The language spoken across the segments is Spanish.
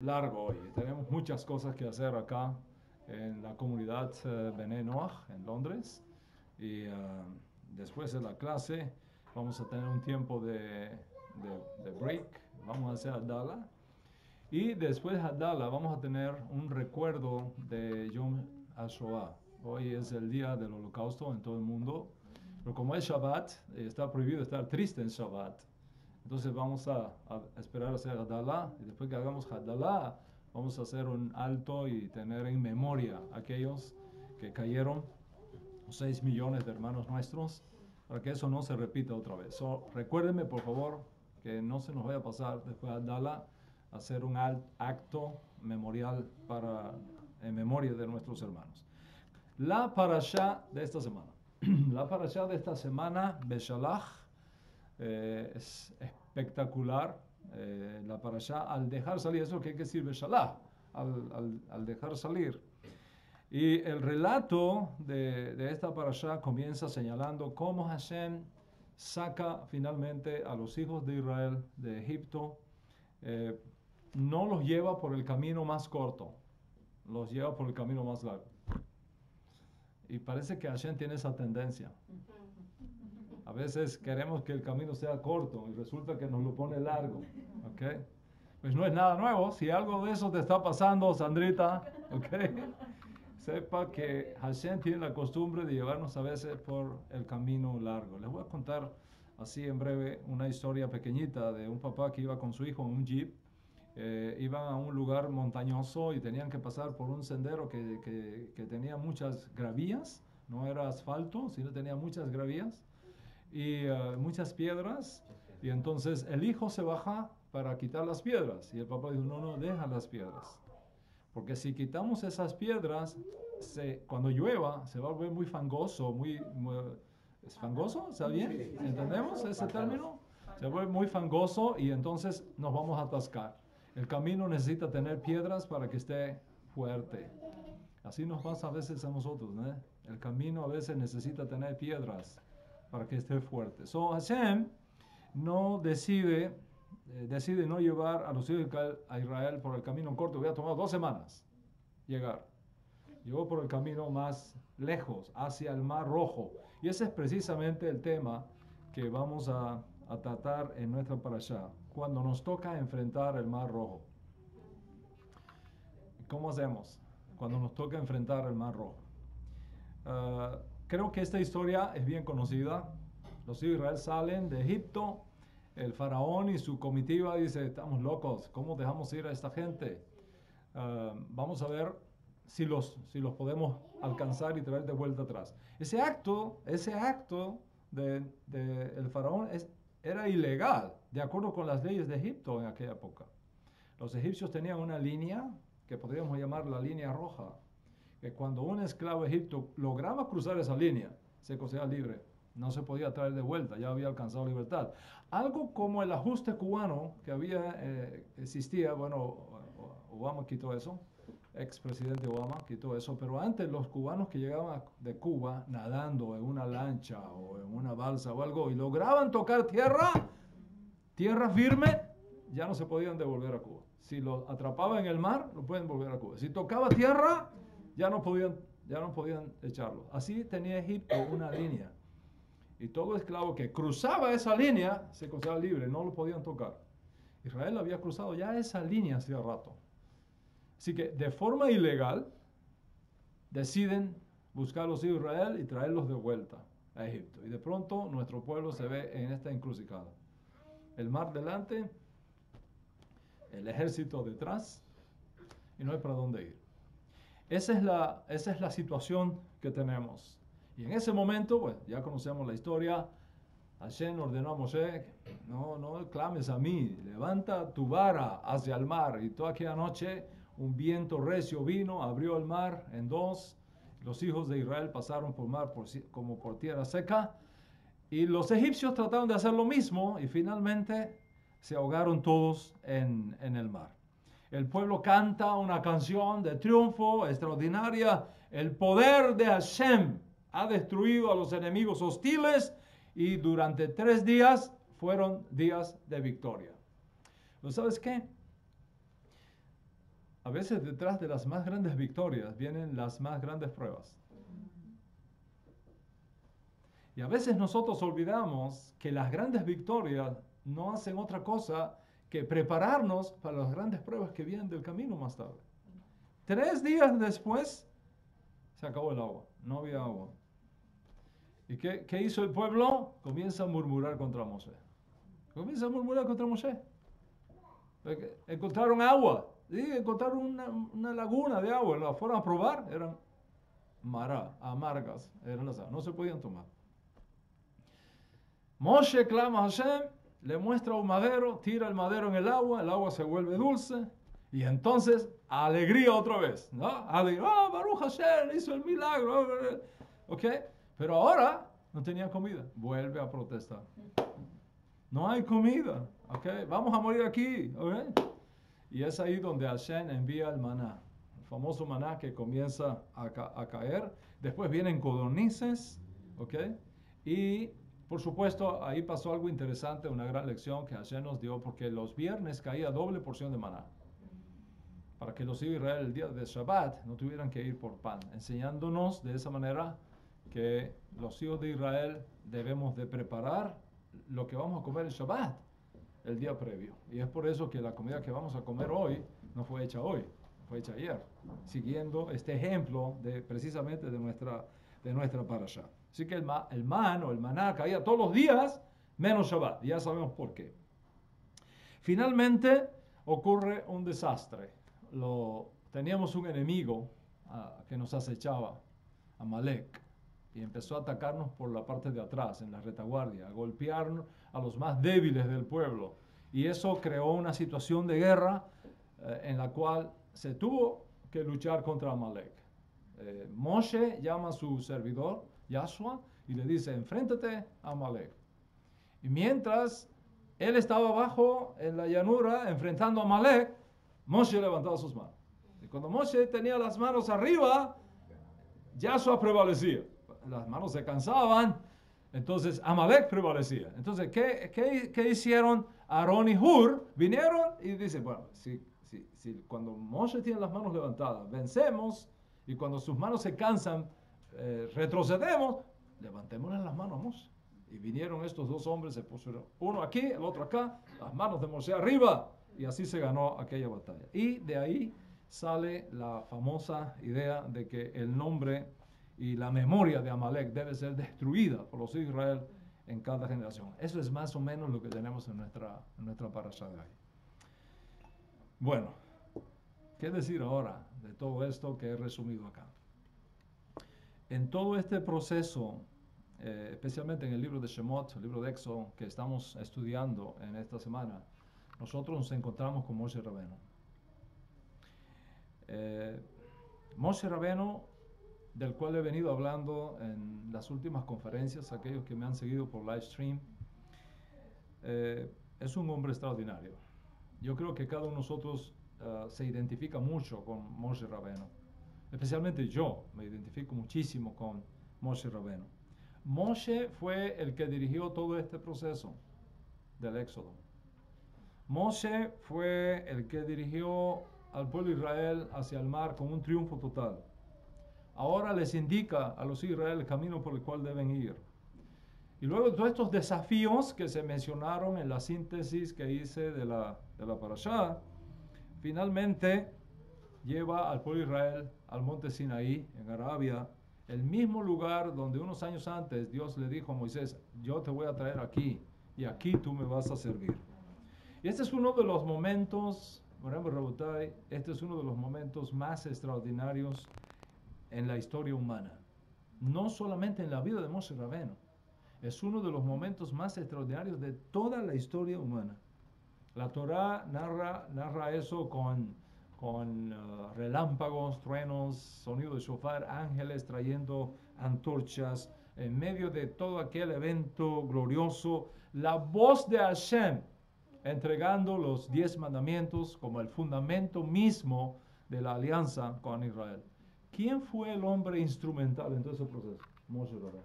Largo hoy. Tenemos muchas cosas que hacer acá en la comunidad Bnei Noach en Londres. Y después de la clase vamos a tener un tiempo de break. Vamos a hacer Hadala. Y después de Hadala vamos a tener un recuerdo de Yom HaShoah. Hoy es el día del holocausto en todo el mundo. Pero como es Shabbat, está prohibido estar triste en Shabbat. Entonces vamos a esperar a hacer Hadalá, y después que hagamos Hadalá, vamos a hacer un alto y tener en memoria a aquellos que cayeron, 6 millones de hermanos nuestros, para que eso no se repita otra vez. Recuérdenme, por favor, que no se nos vaya a pasar después de Hadalá, hacer un acto memorial en memoria de nuestros hermanos. La parashá de esta semana. La parashá de esta semana, Beshalach, es espectacular. La parashá al dejar salir, eso que hay que decir Beshalach, al dejar salir. Y el relato de esta parashá comienza señalando cómo Hashem saca finalmente a los hijos de Israel de Egipto. No los lleva por el camino más corto, los lleva por el camino más largo. Y parece que Hashem tiene esa tendencia. A veces queremos que el camino sea corto y resulta que nos lo pone largo, ¿ok? Pues no es nada nuevo. Si algo de eso te está pasando, Sandrita, ¿ok? Sepa que Hashem tiene la costumbre de llevarnos a veces por el camino largo. Les voy a contar así en breve una historia pequeñita de un papá que iba con su hijo en un jeep. Iban a un lugar montañoso y tenían que pasar por un sendero que tenía muchas gravías. No era asfalto, sino tenía muchas gravías y muchas piedras, y entonces el hijo se baja para quitar las piedras y el papá dijo, no, deja las piedras, porque si quitamos esas piedras, cuando llueva se va a volver muy fangoso, ¿es fangoso? ¿Está bien? ¿Entendemos ese término? Se vuelve muy fangoso y entonces nos vamos a atascar. El camino necesita tener piedras para que esté fuerte. Así nos pasa a veces a nosotros, ¿no? El camino a veces necesita tener piedras para que esté fuerte. So Hashem no decide no llevar a los hijos a Israel por el camino corto. Hubiera tomado 2 semanas llegar. Llegó por el camino más lejos, hacia el Mar Rojo. Y ese es precisamente el tema que vamos a tratar en nuestra parashá, cuando nos toca enfrentar el Mar Rojo. ¿Cómo hacemos cuando nos toca enfrentar el Mar Rojo? Creo que esta historia es bien conocida. Los hijos de Israel salen de Egipto. El faraón y su comitiva dice, estamos locos, ¿cómo dejamos ir a esta gente? Vamos a ver si los podemos alcanzar y traer de vuelta atrás. Ese acto del faraón era ilegal, de acuerdo con las leyes de Egipto en aquella época. Los egipcios tenían una línea que podríamos llamar la línea roja, que cuando un esclavo de Egipto lograba cruzar esa línea, se consideraba libre. No se podía traer de vuelta, ya había alcanzado libertad. Algo como el ajuste cubano que existía, bueno, Obama quitó eso, expresidente Obama quitó eso, pero antes los cubanos que llegaban de Cuba nadando en una lancha o en una balsa o algo y lograban tocar tierra firme, ya no se podían devolver a Cuba. Si lo atrapaban en el mar, lo pueden volver a Cuba. Si tocaba tierra, ya no podían echarlo. Así tenía Egipto una línea. Y todo esclavo que cruzaba esa línea se consideraba libre, no lo podían tocar. Israel había cruzado ya esa línea hacía rato. Así que de forma ilegal deciden buscar a los hijos de Israel y traerlos de vuelta a Egipto. Y de pronto nuestro pueblo se ve en esta encrucijada. El mar delante, el ejército detrás y no hay para dónde ir. Esa es la situación que tenemos. Y en ese momento, pues ya conocemos la historia, Hashem ordenó a Moshe, no clames a mí, levanta tu vara hacia el mar. Y toda aquella noche un viento recio vino, abrió el mar en dos, los hijos de Israel pasaron por mar como por tierra seca, y los egipcios trataron de hacer lo mismo y finalmente se ahogaron todos en el mar. El pueblo canta una canción de triunfo extraordinaria. El poder de Hashem ha destruido a los enemigos hostiles y durante 3 días fueron días de victoria. ¿Pero sabes qué? a veces detrás de las más grandes victorias vienen las más grandes pruebas. Y a veces nosotros olvidamos que las grandes victorias no hacen otra cosa que prepararnos para las grandes pruebas que vienen del camino más tarde. 3 días después, se acabó el agua, no había agua. ¿Y qué hizo el pueblo? Comienza a murmurar contra Moshe. Comienza a murmurar contra Moshe. Encontraron agua, ¿sí? Encontraron una laguna de agua, la fueron a probar, eran amargas, eran las aguas, no se podían tomar. Moshe clama a Hashem, le muestra un madero, tira el madero en el agua se vuelve dulce, y entonces alegría otra vez, ¿no? Alegría, Baruch Hashem hizo el milagro, ¿ok? Pero ahora no tenía comida, vuelve a protestar. No hay comida, ¿ok? Vamos a morir aquí, ¿ok? Y es ahí donde Hashem envía el maná, el famoso maná que comienza a caer. Después vienen codornices, ¿ok? Y por supuesto, ahí pasó algo interesante, una gran lección que Hashem nos dio, porque los viernes caía doble porción de maná, para que los hijos de Israel el día de Shabbat no tuvieran que ir por pan, enseñándonos de esa manera que los hijos de Israel debemos de preparar lo que vamos a comer el Shabbat el día previo. Y es por eso que la comida que vamos a comer hoy no fue hecha hoy, fue hecha ayer, siguiendo este ejemplo precisamente de nuestra parasha. Así que el maná caía todos los días, menos Shabbat. Ya sabemos por qué. Finalmente ocurre un desastre. Teníamos un enemigo que nos acechaba, Amalek, y empezó a atacarnos por la parte de atrás, en la retaguardia, a golpear a los más débiles del pueblo. Y eso creó una situación de guerra en la cual se tuvo que luchar contra Amalek. Moshe llama a su servidor, Yahshua, y le dice, enfréntate a Amalek. Y mientras él estaba abajo en la llanura enfrentando a Amalek, Moshe levantaba sus manos. Y cuando Moshe tenía las manos arriba, Yahshua prevalecía. Las manos se cansaban, entonces Amalek prevalecía. Entonces, ¿qué hicieron Aarón y Hur? Vinieron y dicen, bueno, si cuando Moshe tiene las manos levantadas, vencemos, y cuando sus manos se cansan, retrocedemos, levantémosle las manos a Moshe. Y vinieron estos dos hombres, se pusieron uno aquí, el otro acá, las manos de Moshe arriba, y así se ganó aquella batalla. Y de ahí sale la famosa idea de que el nombre y la memoria de Amalek debe ser destruida por los hijos de Israel en cada generación. Eso es más o menos lo que tenemos en nuestra parasha de hoy. Bueno, ¿qué decir ahora de todo esto que he resumido acá? En todo este proceso, especialmente en el libro de Shemot, el libro de Éxodo, que estamos estudiando en esta semana, nosotros nos encontramos con Moshe Rabbeinu. Moshe Rabbeinu, del cual he venido hablando en las últimas conferencias, aquellos que me han seguido por live stream, es un hombre extraordinario. Yo creo que cada uno de nosotros se identifica mucho con Moshe Rabbeinu. Especialmente yo me identifico muchísimo con Moshe Rabbeinu. Moshe fue el que dirigió todo este proceso del Éxodo. Moshe fue el que dirigió al pueblo de Israel hacia el mar con un triunfo total. Ahora les indica a los hijos de Israel el camino por el cual deben ir. Y luego de todos estos desafíos que se mencionaron en la síntesis que hice de la parashá, finalmente lleva al pueblo de Israel al monte Sinaí, en Arabia, el mismo lugar donde unos años antes Dios le dijo a Moisés, yo te voy a traer aquí, y aquí tú me vas a servir. Y este es uno de los momentos, este es uno de los momentos más extraordinarios en la historia humana. No solamente en la vida de Moshe Rabbeinu, es uno de los momentos más extraordinarios de toda la historia humana. La Torá narra eso con relámpagos, truenos, sonido de shofar, ángeles trayendo antorchas, en medio de todo aquel evento glorioso, la voz de Hashem entregando los 10 mandamientos como el fundamento mismo de la alianza con Israel. ¿Quién fue el hombre instrumental en todo ese proceso? Moshe Rabbeinu.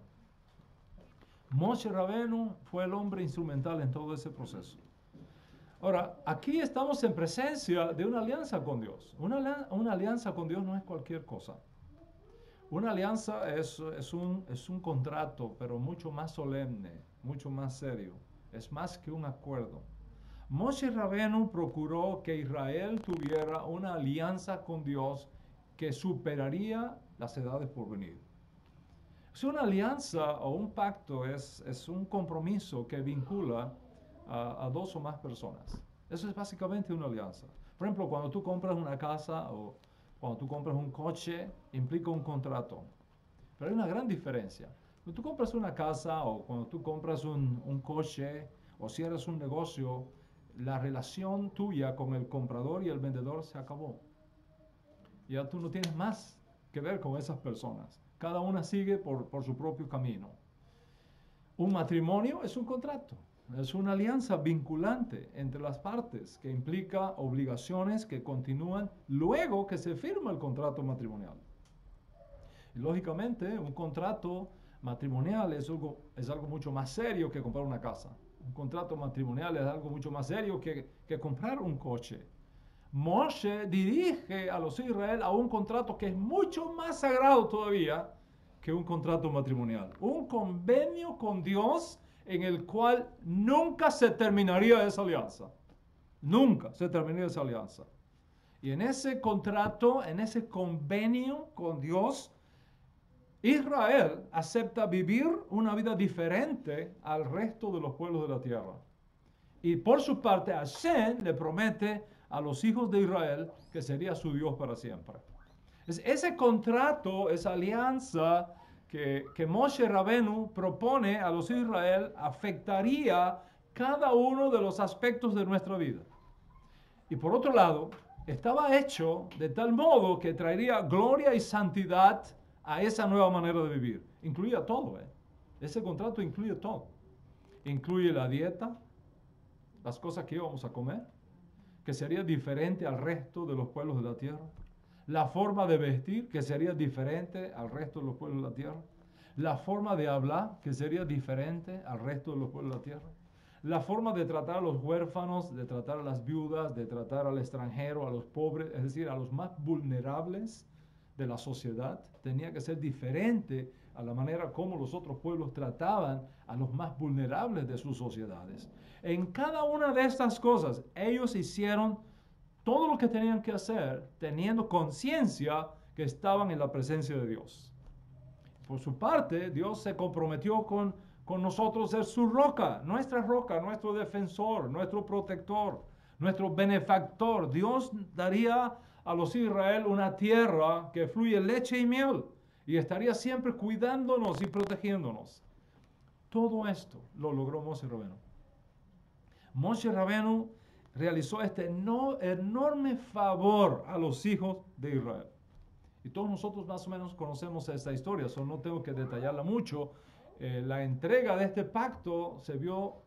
Moshe Rabbeinu fue el hombre instrumental en todo ese proceso. Ahora, aquí estamos en presencia de una alianza con Dios. Una alianza con Dios no es cualquier cosa. Una alianza es un contrato, pero mucho más solemne, mucho más serio. Es más que un acuerdo. Moshe Rabenu procuró que Israel tuviera una alianza con Dios que superaría las edades por venir. Si una alianza o un pacto es un compromiso que vincula a dos o más personas. Eso es básicamente una alianza. Por ejemplo, cuando tú compras una casa o cuando tú compras un coche, implica un contrato. Pero hay una gran diferencia. Cuando tú compras una casa o cuando tú compras un coche o cierras un negocio, la relación tuya con el comprador y el vendedor se acabó. Ya tú no tienes más que ver con esas personas. Cada una sigue por su propio camino. Un matrimonio es un contrato. Es una alianza vinculante entre las partes que implica obligaciones que continúan luego que se firma el contrato matrimonial. Y lógicamente, un contrato matrimonial es algo mucho más serio que comprar una casa. Un contrato matrimonial es algo mucho más serio que comprar un coche. Moshe dirige a los Israel a un contrato que es mucho más sagrado todavía que un contrato matrimonial. Un convenio con Dios en el cual nunca se terminaría esa alianza. Nunca se terminaría esa alianza. Y en ese contrato, en ese convenio con Dios, Israel acepta vivir una vida diferente al resto de los pueblos de la tierra. Y por su parte, Hashem le promete a los hijos de Israel que sería su Dios para siempre. Ese contrato, esa alianza que Moshe Rabenu propone a los Israel afectaría cada uno de los aspectos de nuestra vida. Y por otro lado, estaba hecho de tal modo que traería gloria y santidad a esa nueva manera de vivir. Incluía todo, Ese contrato incluye todo. Incluye la dieta, las cosas que íbamos a comer, que sería diferente al resto de los pueblos de la tierra. La forma de vestir, que sería diferente al resto de los pueblos de la tierra. La forma de hablar, que sería diferente al resto de los pueblos de la tierra. La forma de tratar a los huérfanos, de tratar a las viudas, de tratar al extranjero, a los pobres, es decir, a los más vulnerables de la sociedad, tenía que ser diferente a la manera como los otros pueblos trataban a los más vulnerables de sus sociedades. En cada una de estas cosas, ellos hicieron todo lo que tenían que hacer, teniendo conciencia que estaban en la presencia de Dios. Por su parte, Dios se comprometió con nosotros ser su roca, nuestro defensor, nuestro protector, nuestro benefactor. Dios daría a los Israel una tierra que fluye leche y miel y estaría siempre cuidándonos y protegiéndonos. Todo esto lo logró Moshe Rabenu. Moshe Rabenu realizó este enorme favor a los hijos de Israel. Y todos nosotros más o menos conocemos esta historia, solo no tengo que detallarla mucho. La entrega de este pacto se vio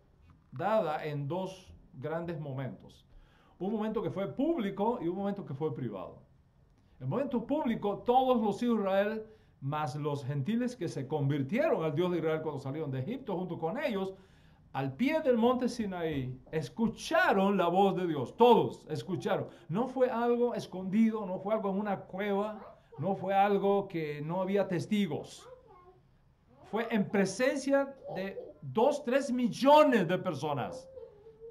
dada en dos grandes momentos. Un momento que fue público y un momento que fue privado. El momento público, todos los hijos de Israel, más los gentiles que se convirtieron al Dios de Israel cuando salieron de Egipto junto con ellos, al pie del monte Sinaí, escucharon la voz de Dios. Todos escucharon. No fue algo escondido, no fue algo en una cueva, no fue algo que no había testigos. Fue en presencia de 2-3 millones de personas.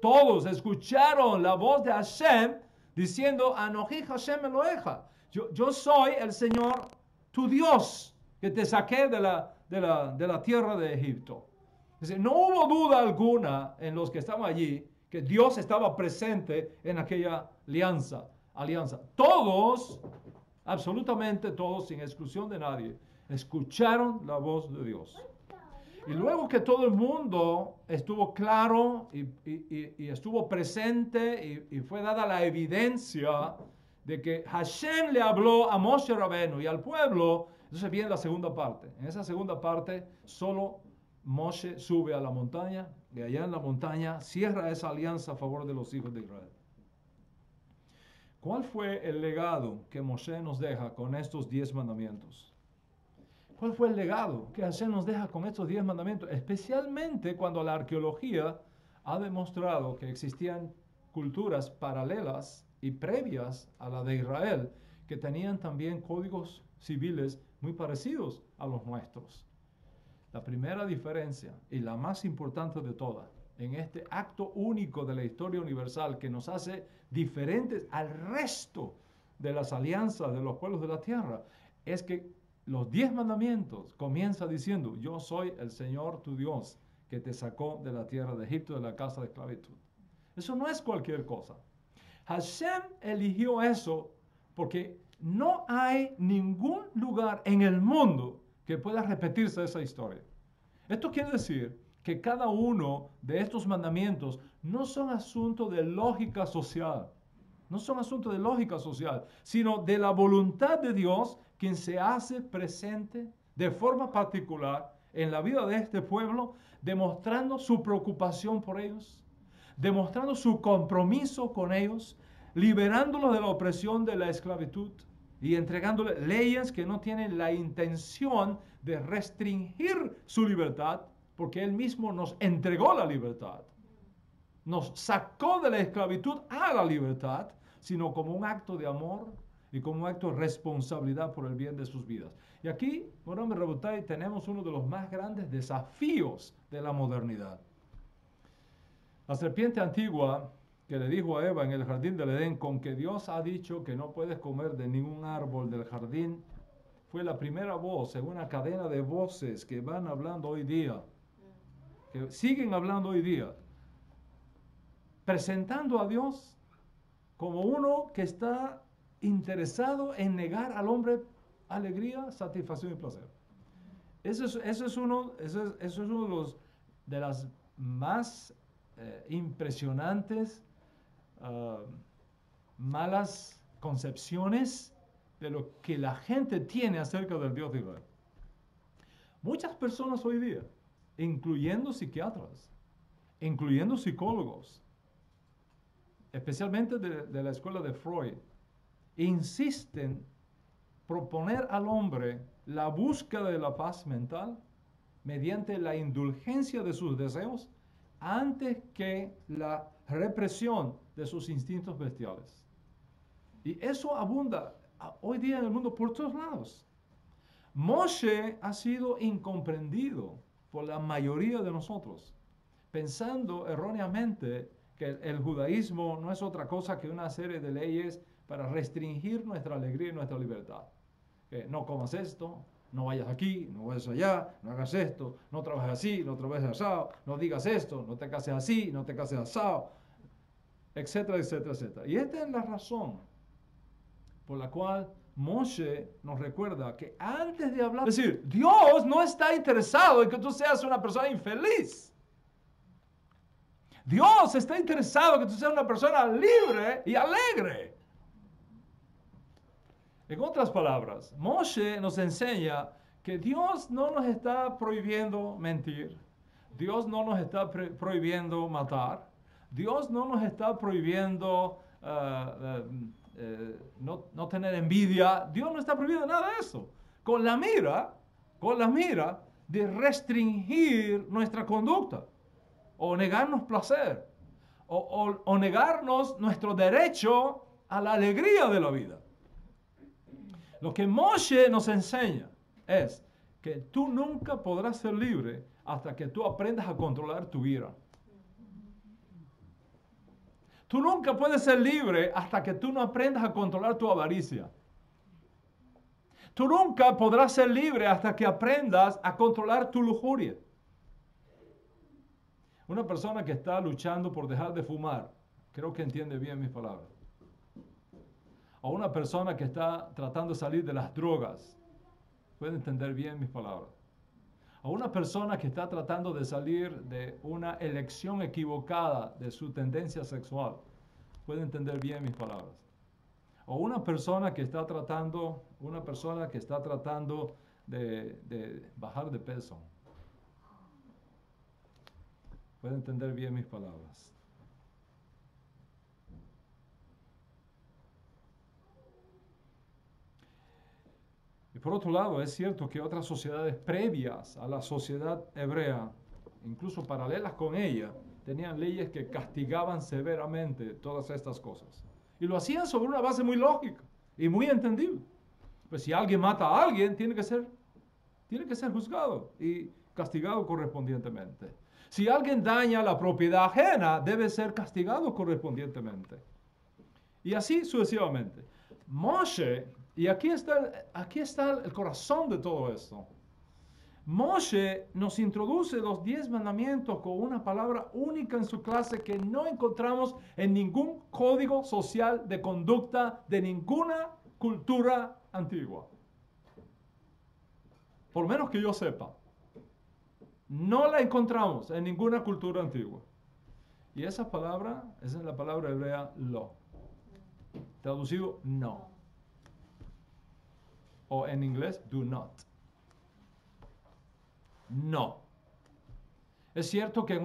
Todos escucharon la voz de Hashem diciendo, Anoji Hashem Eloheja. Yo soy el Señor, tu Dios, que te saqué de la tierra de Egipto. Es decir, no hubo duda alguna en los que estaban allí que Dios estaba presente en aquella alianza. Todos, absolutamente todos, sin exclusión de nadie, escucharon la voz de Dios. Y luego que todo el mundo estuvo claro y estuvo presente y fue dada la evidencia de que Hashem le habló a Moshe Rabenu y al pueblo, entonces viene la segunda parte. En esa segunda parte solo Moshe sube a la montaña y allá en la montaña cierra esa alianza a favor de los hijos de Israel. ¿Cuál fue el legado que Moshe nos deja con estos 10 mandamientos? ¿Cuál fue el legado que Hashem nos deja con estos 10 mandamientos? Especialmente cuando la arqueología ha demostrado que existían culturas paralelas y previas a la de Israel, que tenían también códigos civiles muy parecidos a los nuestros. La primera diferencia, y la más importante de todas, en este acto único de la historia universal que nos hace diferentes al resto de las alianzas de los pueblos de la tierra, es que los 10 mandamientos comienza diciendo: yo soy el Señor tu Dios que te sacó de la tierra de Egipto, de la casa de esclavitud. Eso no es cualquier cosa. Hashem eligió eso porque no hay ningún lugar en el mundo que pueda repetirse esa historia. Esto quiere decir que cada uno de estos mandamientos no son asunto de lógica social, no son asunto de lógica social, sino de la voluntad de Dios, quien se hace presente de forma particular en la vida de este pueblo, demostrando su preocupación por ellos, demostrando su compromiso con ellos, liberándolos de la opresión de la esclavitud y entregándoles leyes que no tienen la intención de restringir su libertad, porque Él mismo nos entregó la libertad, nos sacó de la esclavitud a la libertad, sino como un acto de amor y como un acto de responsabilidad por el bien de sus vidas. Y aquí, Moram Rabotai, tenemos uno de los más grandes desafíos de la modernidad. La serpiente antigua que le dijo a Eva en el jardín del Edén: con que Dios ha dicho que no puedes comer de ningún árbol del jardín, fue la primera voz en una cadena de voces que van hablando hoy día, que siguen hablando hoy día, presentando a Dios como uno que está interesado en negar al hombre alegría, satisfacción y placer. Eso es uno de las más impresionantes malas concepciones de lo que la gente tiene acerca del Dios de Israel. Muchas personas hoy día, incluyendo psiquiatras, incluyendo psicólogos, especialmente de la escuela de Freud, insisten proponer al hombre la búsqueda de la paz mental mediante la indulgencia de sus deseos antes que la represión de sus instintos bestiales. Y eso abunda hoy día en el mundo por todos lados. Moshe ha sido incomprendido por la mayoría de nosotros, pensando erróneamente que el judaísmo no es otra cosa que una serie de leyes para restringir nuestra alegría y nuestra libertad. Que no comas esto, no vayas aquí, no vayas allá, no hagas esto, no trabajes así, no trabajes asado, no digas esto, no te cases así, no te cases asado, etcétera, etcétera, etcétera. Y esta es la razón por la cual Moshe nos recuerda que antes de hablar, es decir, Dios no está interesado en que tú seas una persona infeliz. Dios está interesado en que tú seas una persona libre y alegre. En otras palabras, Moshe nos enseña que Dios no nos está prohibiendo mentir, Dios no nos está prohibiendo matar, Dios no nos está prohibiendo no tener envidia, Dios no está prohibiendo nada de eso. Con la mira de restringir nuestra conducta, o negarnos placer, o negarnos nuestro derecho a la alegría de la vida. Lo que Moshe nos enseña es que tú nunca podrás ser libre hasta que tú aprendas a controlar tu ira. Tú nunca puedes ser libre hasta que tú no aprendas a controlar tu avaricia. Tú nunca podrás ser libre hasta que aprendas a controlar tu lujuria. Una persona que está luchando por dejar de fumar, creo que entiende bien mis palabras. O una persona que está tratando de salir de las drogas, puede entender bien mis palabras. O una persona que está tratando de salir de una elección equivocada de su tendencia sexual, puede entender bien mis palabras. O una persona que está tratando de bajar de peso, puede entender bien mis palabras. Y por otro lado, es cierto que otras sociedades previas a la sociedad hebrea, incluso paralelas con ella, tenían leyes que castigaban severamente todas estas cosas. Y lo hacían sobre una base muy lógica y muy entendible. Pues si alguien mata a alguien, tiene que ser juzgado y castigado correspondientemente. Si alguien daña la propiedad ajena, debe ser castigado correspondientemente. Y así sucesivamente. Moshe, y aquí está el corazón de todo esto. Moshe nos introduce los 10 mandamientos con una palabra única en su clase que no encontramos en ningún código social de conducta de ninguna cultura antigua. Por menos que yo sepa. No la encontramos en ninguna cultura antigua. Y esa es la palabra hebrea lo. Traducido no. O en inglés do not. No. Es cierto que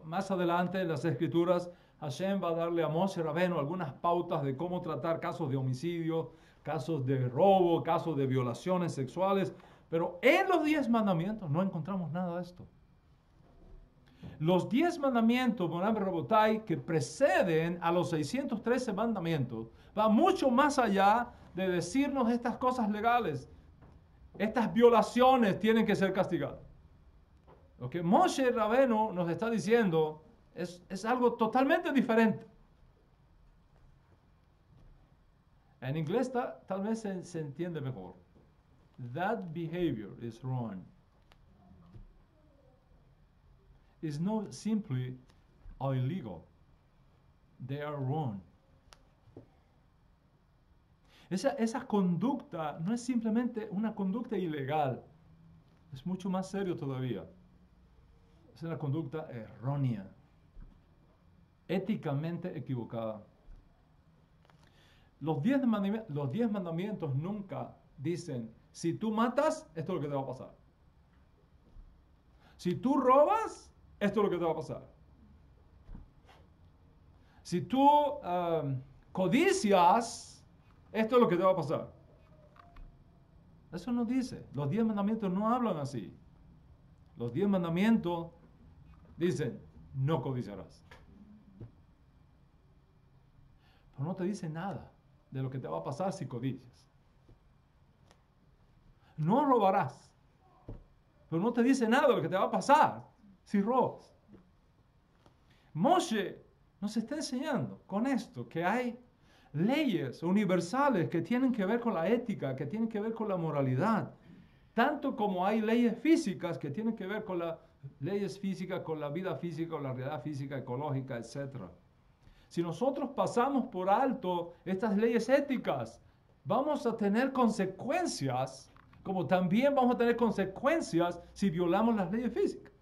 más adelante en las escrituras, Hashem va a darle a Moshe Rabbeinu algunas pautas de cómo tratar casos de homicidio, casos de robo, casos de violaciones sexuales, pero en los 10 mandamientos no encontramos nada de esto. Los 10 mandamientos, Moram Rabotai, que preceden a los 613 mandamientos, va mucho más allá de decirnos estas cosas legales. Estas violaciones tienen que ser castigadas. Lo que Moshe Rabbeinu nos está diciendo es algo totalmente diferente. En inglés tal vez se entiende mejor. That behavior is wrong. It's not simply illegal. They are wrong. Esa conducta no es simplemente una conducta ilegal. Es mucho más serio todavía. Es una conducta errónea. Éticamente equivocada. Los 10 mandamientos nunca dicen, si tú matas, esto es lo que te va a pasar. Si tú robas, esto es lo que te va a pasar. Si tú codicias, esto es lo que te va a pasar. Eso no dice. Los 10 mandamientos no hablan así. Los 10 mandamientos dicen, no codiciarás. Pero no te dice nada de lo que te va a pasar si codicias. No robarás. Pero no te dice nada de lo que te va a pasar si robas. Moshe nos está enseñando con esto que hay leyes universales que tienen que ver con la ética, que tienen que ver con la moralidad, tanto como hay leyes físicas que tienen que ver con las leyes físicas, con la vida física, con la realidad física, ecológica, etc. Si nosotros pasamos por alto estas leyes éticas, vamos a tener consecuencias, como también vamos a tener consecuencias si violamos las leyes físicas.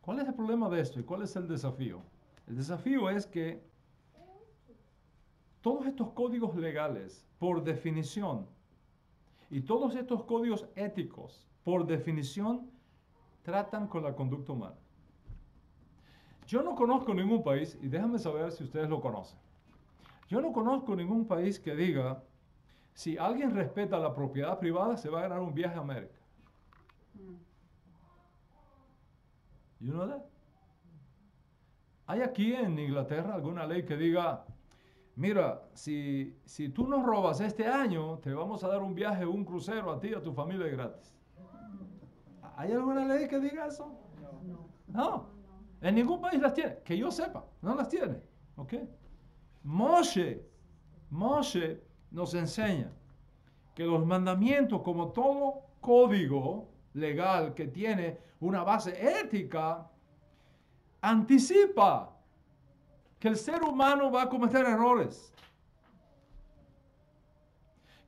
¿Cuál es el problema de esto y cuál es el desafío? El desafío es que todos estos códigos legales, por definición, y todos estos códigos éticos, por definición, tratan con la conducta humana. Yo no conozco ningún país, y déjame saber si ustedes lo conocen. Yo no conozco ningún país que diga, si alguien respeta la propiedad privada, se va a ganar un viaje a América. You know that? ¿Hay aquí en Inglaterra alguna ley que diga, mira, si tú nos robas este año, te vamos a dar un viaje, un crucero a ti y a tu familia gratis? ¿Hay alguna ley que diga eso? No. En ningún país las tiene. Que yo sepa, no las tiene. ¿Ok? Moshe nos enseña que los mandamientos, como todo código legal que tiene una base ética, anticipa que el ser humano va a cometer errores,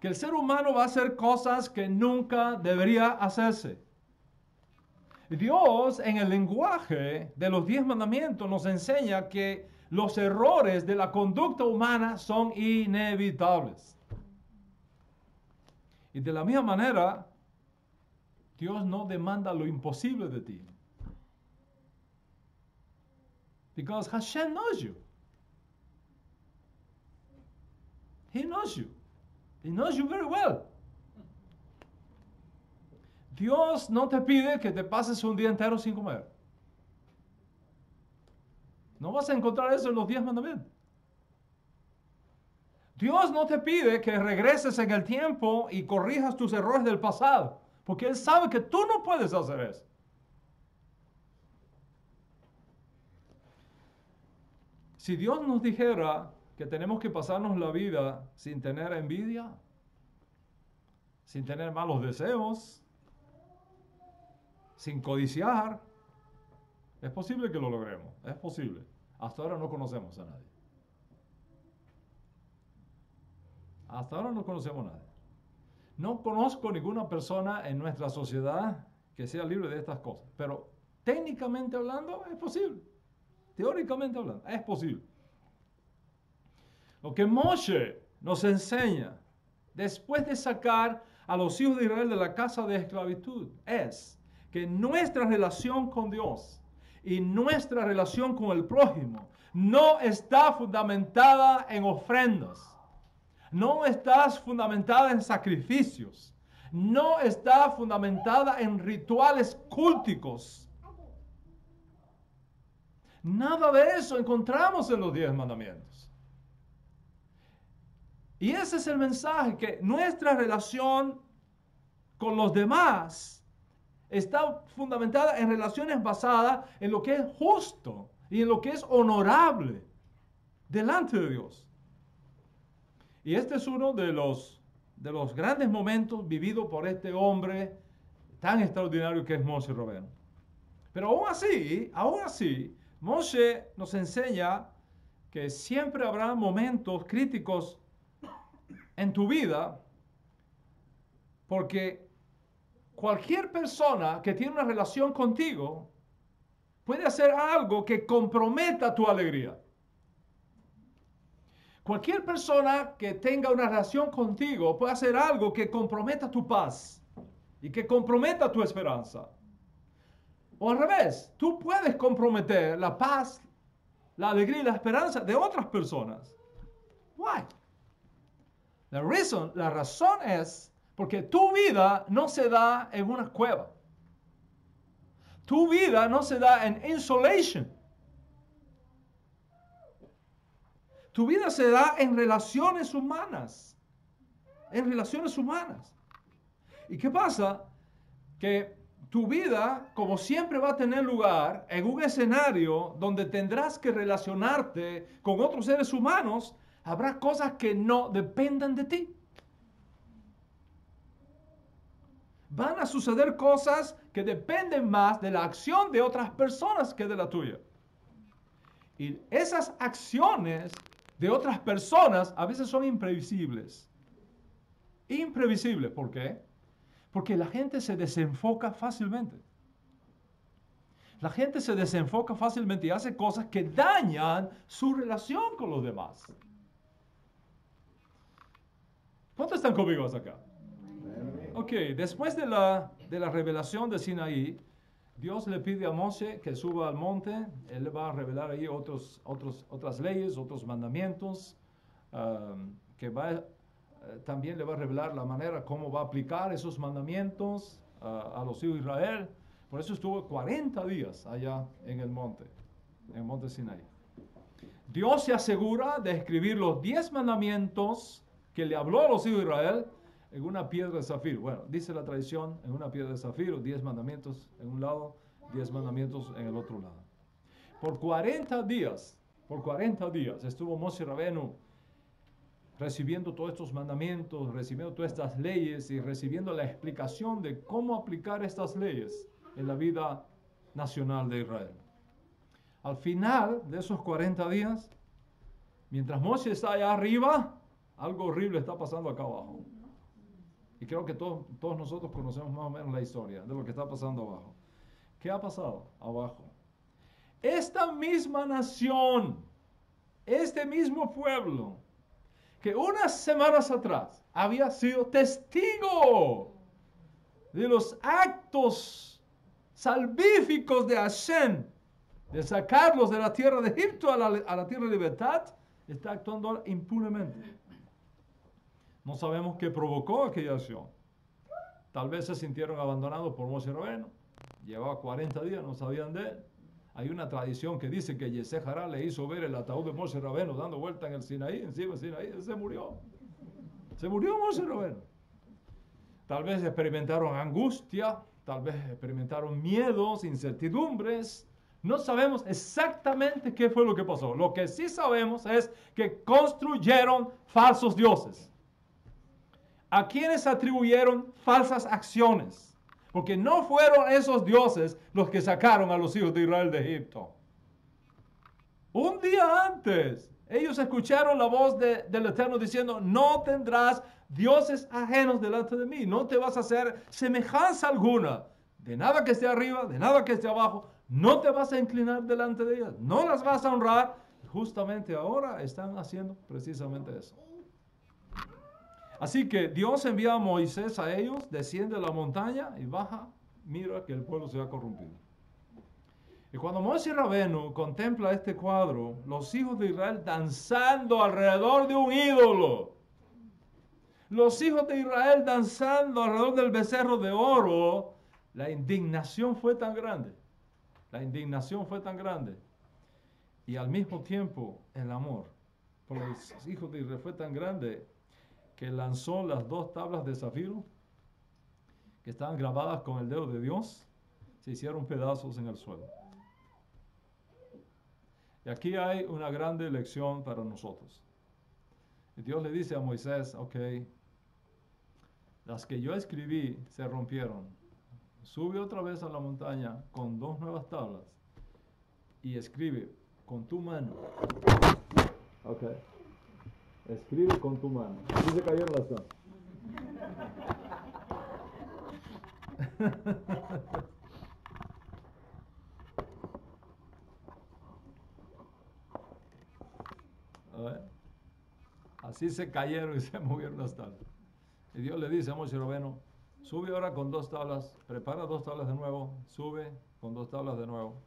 que el ser humano va a hacer cosas que nunca debería hacerse. Dios, en el lenguaje de los 10 mandamientos, nos enseña que los errores de la conducta humana son inevitables. Y de la misma manera, Dios no demanda lo imposible de ti. Because Hashem knows you. He knows you. He knows you very well. Dios no te pide que te pases un día entero sin comer. No vas a encontrar eso en los 10 mandamientos. Dios no te pide que regreses en el tiempo y corrijas tus errores del pasado, porque Él sabe que tú no puedes hacer eso. Si Dios nos dijera que tenemos que pasarnos la vida sin tener envidia, sin tener malos deseos, sin codiciar, es posible que lo logremos, es posible. Hasta ahora no conocemos a nadie. Hasta ahora no conocemos a nadie. No conozco ninguna persona en nuestra sociedad que sea libre de estas cosas, pero técnicamente hablando es posible. Teóricamente hablando, es posible. Lo que Moshe nos enseña después de sacar a los hijos de Israel de la casa de esclavitud es que nuestra relación con Dios y nuestra relación con el prójimo no está fundamentada en ofrendas, no está fundamentada en sacrificios, no está fundamentada en rituales culticos. Nada de eso encontramos en los 10 mandamientos. Y ese es el mensaje, que nuestra relación con los demás está fundamentada en relaciones basadas en lo que es justo y en lo que es honorable delante de Dios. Y este es uno de los grandes momentos vividos por este hombre tan extraordinario que es Moshe Rabbeinu. Pero aún así, Moshe nos enseña que siempre habrá momentos críticos en tu vida, porque cualquier persona que tiene una relación contigo puede hacer algo que comprometa tu alegría. Cualquier persona que tenga una relación contigo puede hacer algo que comprometa tu paz y que comprometa tu esperanza. O al revés, tú puedes comprometer la paz, la alegría y la esperanza de otras personas. Why? La razón es porque tu vida no se da en una cueva. Tu vida no se da en isolation. Tu vida se da en relaciones humanas. En relaciones humanas. ¿Y qué pasa? Que tu vida, como siempre, va a tener lugar en un escenario donde tendrás que relacionarte con otros seres humanos. Habrá cosas que no dependan de ti. Van a suceder cosas que dependen más de la acción de otras personas que de la tuya. Y esas acciones de otras personas a veces son imprevisibles. Imprevisibles, ¿por qué? Porque la gente se desenfoca fácilmente. La gente se desenfoca fácilmente y hace cosas que dañan su relación con los demás. ¿Cuántos están conmigo hasta acá? Ok, después de la revelación de Sinaí, Dios le pide a Moshe que suba al monte. Él le va a revelar ahí otras leyes, otros mandamientos, también le va a revelar la manera cómo va a aplicar esos mandamientos a los hijos de Israel. Por eso estuvo 40 días allá en el monte Sinaí. Dios se asegura de escribir los 10 mandamientos que le habló a los hijos de Israel en una piedra de zafiro. Bueno, dice la tradición, en una piedra de zafiro, 10 mandamientos en un lado, 10 mandamientos en el otro lado. Por 40 días estuvo Moshe Rabbeinu recibiendo todos estos mandamientos, recibiendo todas estas leyes y recibiendo la explicación de cómo aplicar estas leyes en la vida nacional de Israel. Al final de esos 40 días, mientras Moshe está allá arriba, algo horrible está pasando acá abajo. Y creo que todos nosotros conocemos más o menos la historia de lo que está pasando abajo. ¿Qué ha pasado abajo? Esta misma nación, este mismo pueblo, que unas semanas atrás había sido testigo de los actos salvíficos de Hashem, de sacarlos de la tierra de Egipto a la tierra de libertad, está actuando ahora impunemente. No sabemos qué provocó aquella acción. Tal vez se sintieron abandonados por Moshe Rabbeinu. Llevaba 40 días, no sabían de él. Hay una tradición que dice que Yesé Hará le hizo ver el ataúd de Moshe Rabenu dando vuelta en el Sinaí, encima del Sinaí, él se murió. Se murió Moshe Rabenu. Tal vez experimentaron angustia, tal vez experimentaron miedos, incertidumbres. No sabemos exactamente qué fue lo que pasó. Lo que sí sabemos es que construyeron falsos dioses, a quienes atribuyeron falsas acciones, porque no fueron esos dioses los que sacaron a los hijos de Israel de Egipto. Un día antes, ellos escucharon la voz del Eterno diciendo, no tendrás dioses ajenos delante de mí, no te vas a hacer semejanza alguna, de nada que esté arriba, de nada que esté abajo, no te vas a inclinar delante de ellas, no las vas a honrar. Justamente ahora están haciendo precisamente eso. Así que Dios envía a Moisés a ellos, desciende a la montaña y baja, mira que el pueblo se ha corrompido. Y cuando Moshe Rabenu contempla este cuadro, los hijos de Israel danzando alrededor de un ídolo, los hijos de Israel danzando alrededor del becerro de oro, la indignación fue tan grande, la indignación fue tan grande, y al mismo tiempo el amor por los hijos de Israel fue tan grande, que lanzó las 2 tablas de zafiro, que estaban grabadas con el dedo de Dios, se hicieron pedazos en el suelo. Y aquí hay una grande lección para nosotros. Y Dios le dice a Moisés, ok, las que yo escribí se rompieron. Sube otra vez a la montaña con 2 nuevas tablas y escribe con tu mano. Ok. Escribe con tu mano. Aquí se cayeron las tablas. A ver. Así se cayeron y se movieron las tablas. Y Dios le dice a Moshe Rabenu, sube ahora con 2 tablas, prepara 2 tablas de nuevo, sube con 2 tablas de nuevo,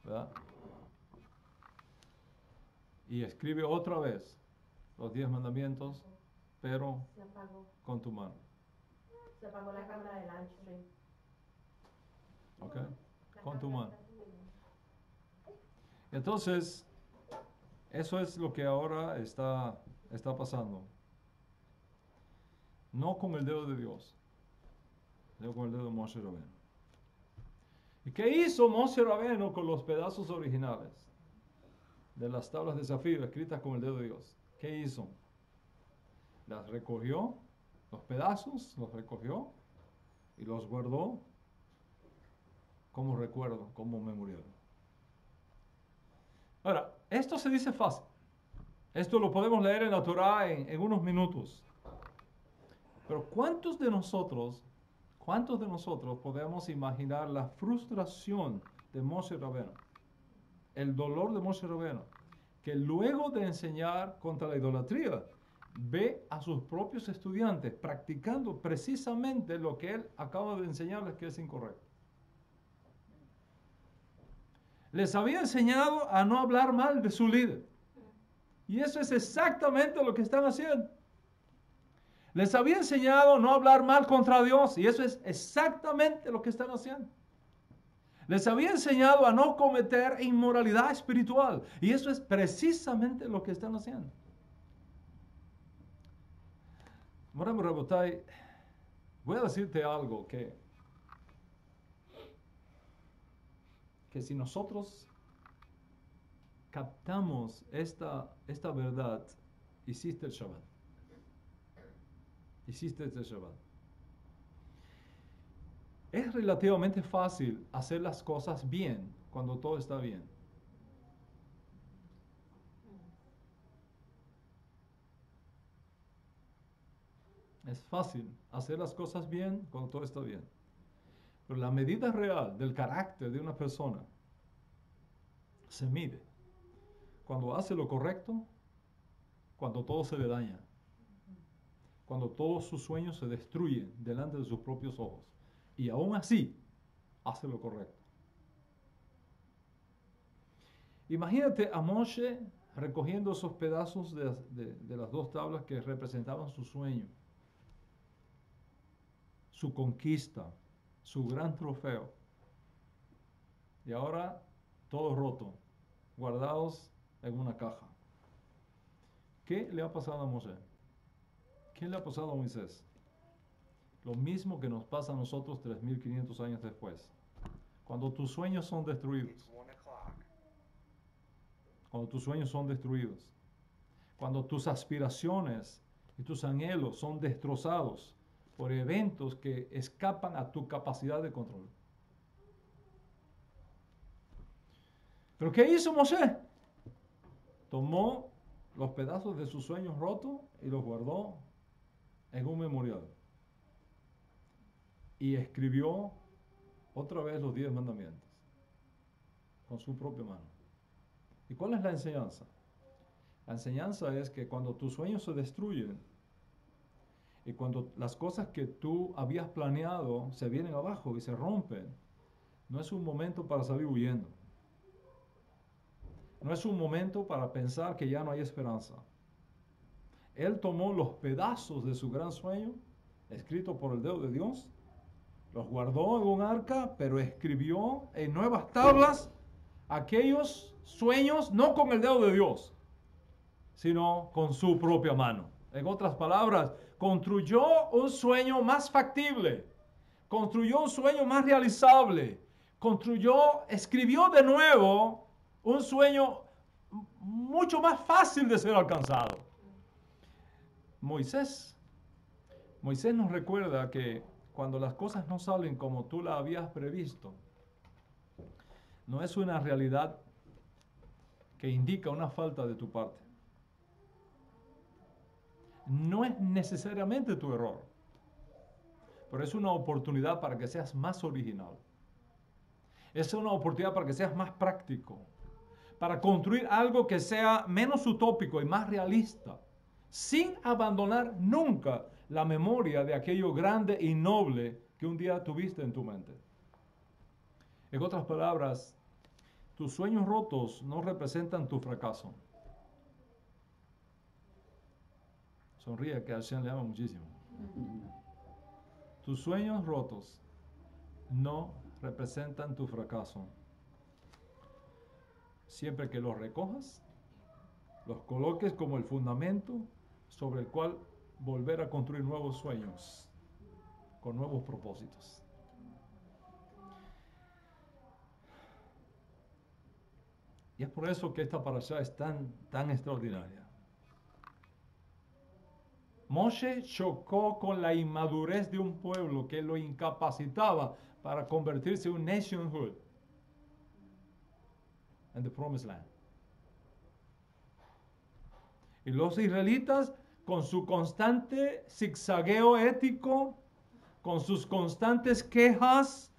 ¿verdad? Y escribe otra vez los 10 mandamientos, pero con tu mano. Se apagó la cámara del live stream. ¿Ok? Con tu mano. Entonces, eso es lo que ahora está pasando. No con el dedo de Dios, sino con el dedo de Moshe Rabenu. ¿Y qué hizo Moshe Rabenu con los pedazos originales de las tablas de zafiro escritas con el dedo de Dios? ¿Qué hizo? Las recogió, los pedazos los recogió y los guardó como recuerdo, como memorial. Ahora, esto se dice fácil. Esto lo podemos leer en la Torah en unos minutos. Pero ¿cuántos de nosotros podemos imaginar la frustración de Moshe Rabenu? El dolor de Moshe Rabenu, que luego de enseñar contra la idolatría, ve a sus propios estudiantes practicando precisamente lo que él acaba de enseñarles que es incorrecto. Les había enseñado a no hablar mal de su líder. Y eso es exactamente lo que están haciendo. Les había enseñado a no hablar mal contra Dios. Y eso es exactamente lo que están haciendo. Les había enseñado a no cometer inmoralidad espiritual. Y eso es precisamente lo que están haciendo. Moremos Rabotai, voy a decirte algo que si nosotros captamos esta verdad, hiciste el Shabbat. Hiciste este Shabbat. Es relativamente fácil hacer las cosas bien cuando todo está bien. Es fácil hacer las cosas bien cuando todo está bien. Pero la medida real del carácter de una persona se mide cuando hace lo correcto, cuando todo se le daña, cuando todos sus sueños se destruyen delante de sus propios ojos. Y aún así, hace lo correcto. Imagínate a Moshe recogiendo esos pedazos de las 2 tablas que representaban su sueño, su conquista, su gran trofeo. Y ahora todos rotos, guardados en una caja. ¿Qué le ha pasado a Moshe? ¿Qué le ha pasado a Moisés? Lo mismo que nos pasa a nosotros 3.500 años después. Cuando tus sueños son destruidos. Cuando tus sueños son destruidos. Cuando tus aspiraciones y tus anhelos son destrozados por eventos que escapan a tu capacidad de control. ¿Pero qué hizo Moshe? Tomó los pedazos de sus sueños rotos y los guardó en un memorial. Y escribió otra vez los 10 mandamientos con su propia mano. ¿Y cuál es la enseñanza? La enseñanza es que cuando tus sueños se destruyen y cuando las cosas que tú habías planeado se vienen abajo y se rompen, no es un momento para salir huyendo. No es un momento para pensar que ya no hay esperanza. Él tomó los pedazos de su gran sueño, escrito por el dedo de Dios, los guardó en un arca, pero escribió en nuevas tablas aquellos sueños, no con el dedo de Dios, sino con su propia mano. En otras palabras, construyó un sueño más factible, construyó un sueño más realizable, escribió de nuevo un sueño mucho más fácil de ser alcanzado. Moisés nos recuerda que cuando las cosas no salen como tú la habías previsto, no es una realidad que indica una falta de tu parte. No es necesariamente tu error, pero es una oportunidad para que seas más original. Es una oportunidad para que seas más práctico, para construir algo que sea menos utópico y más realista, sin abandonar nunca la memoria de aquello grande y noble que un día tuviste en tu mente. En otras palabras, tus sueños rotos no representan tu fracaso. Sonríe, que a Hashem le ama muchísimo. Tus sueños rotos no representan tu fracaso. Siempre que los recojas, los coloques como el fundamento sobre el cual volver a construir nuevos sueños, con nuevos propósitos. Y es por eso que esta parashá es tan extraordinaria. Moshe chocó con la inmadurez de un pueblo que lo incapacitaba para convertirse en un nationhood en the promised land. Y los israelitas, con su constante zigzagueo ético, con sus constantes quejas,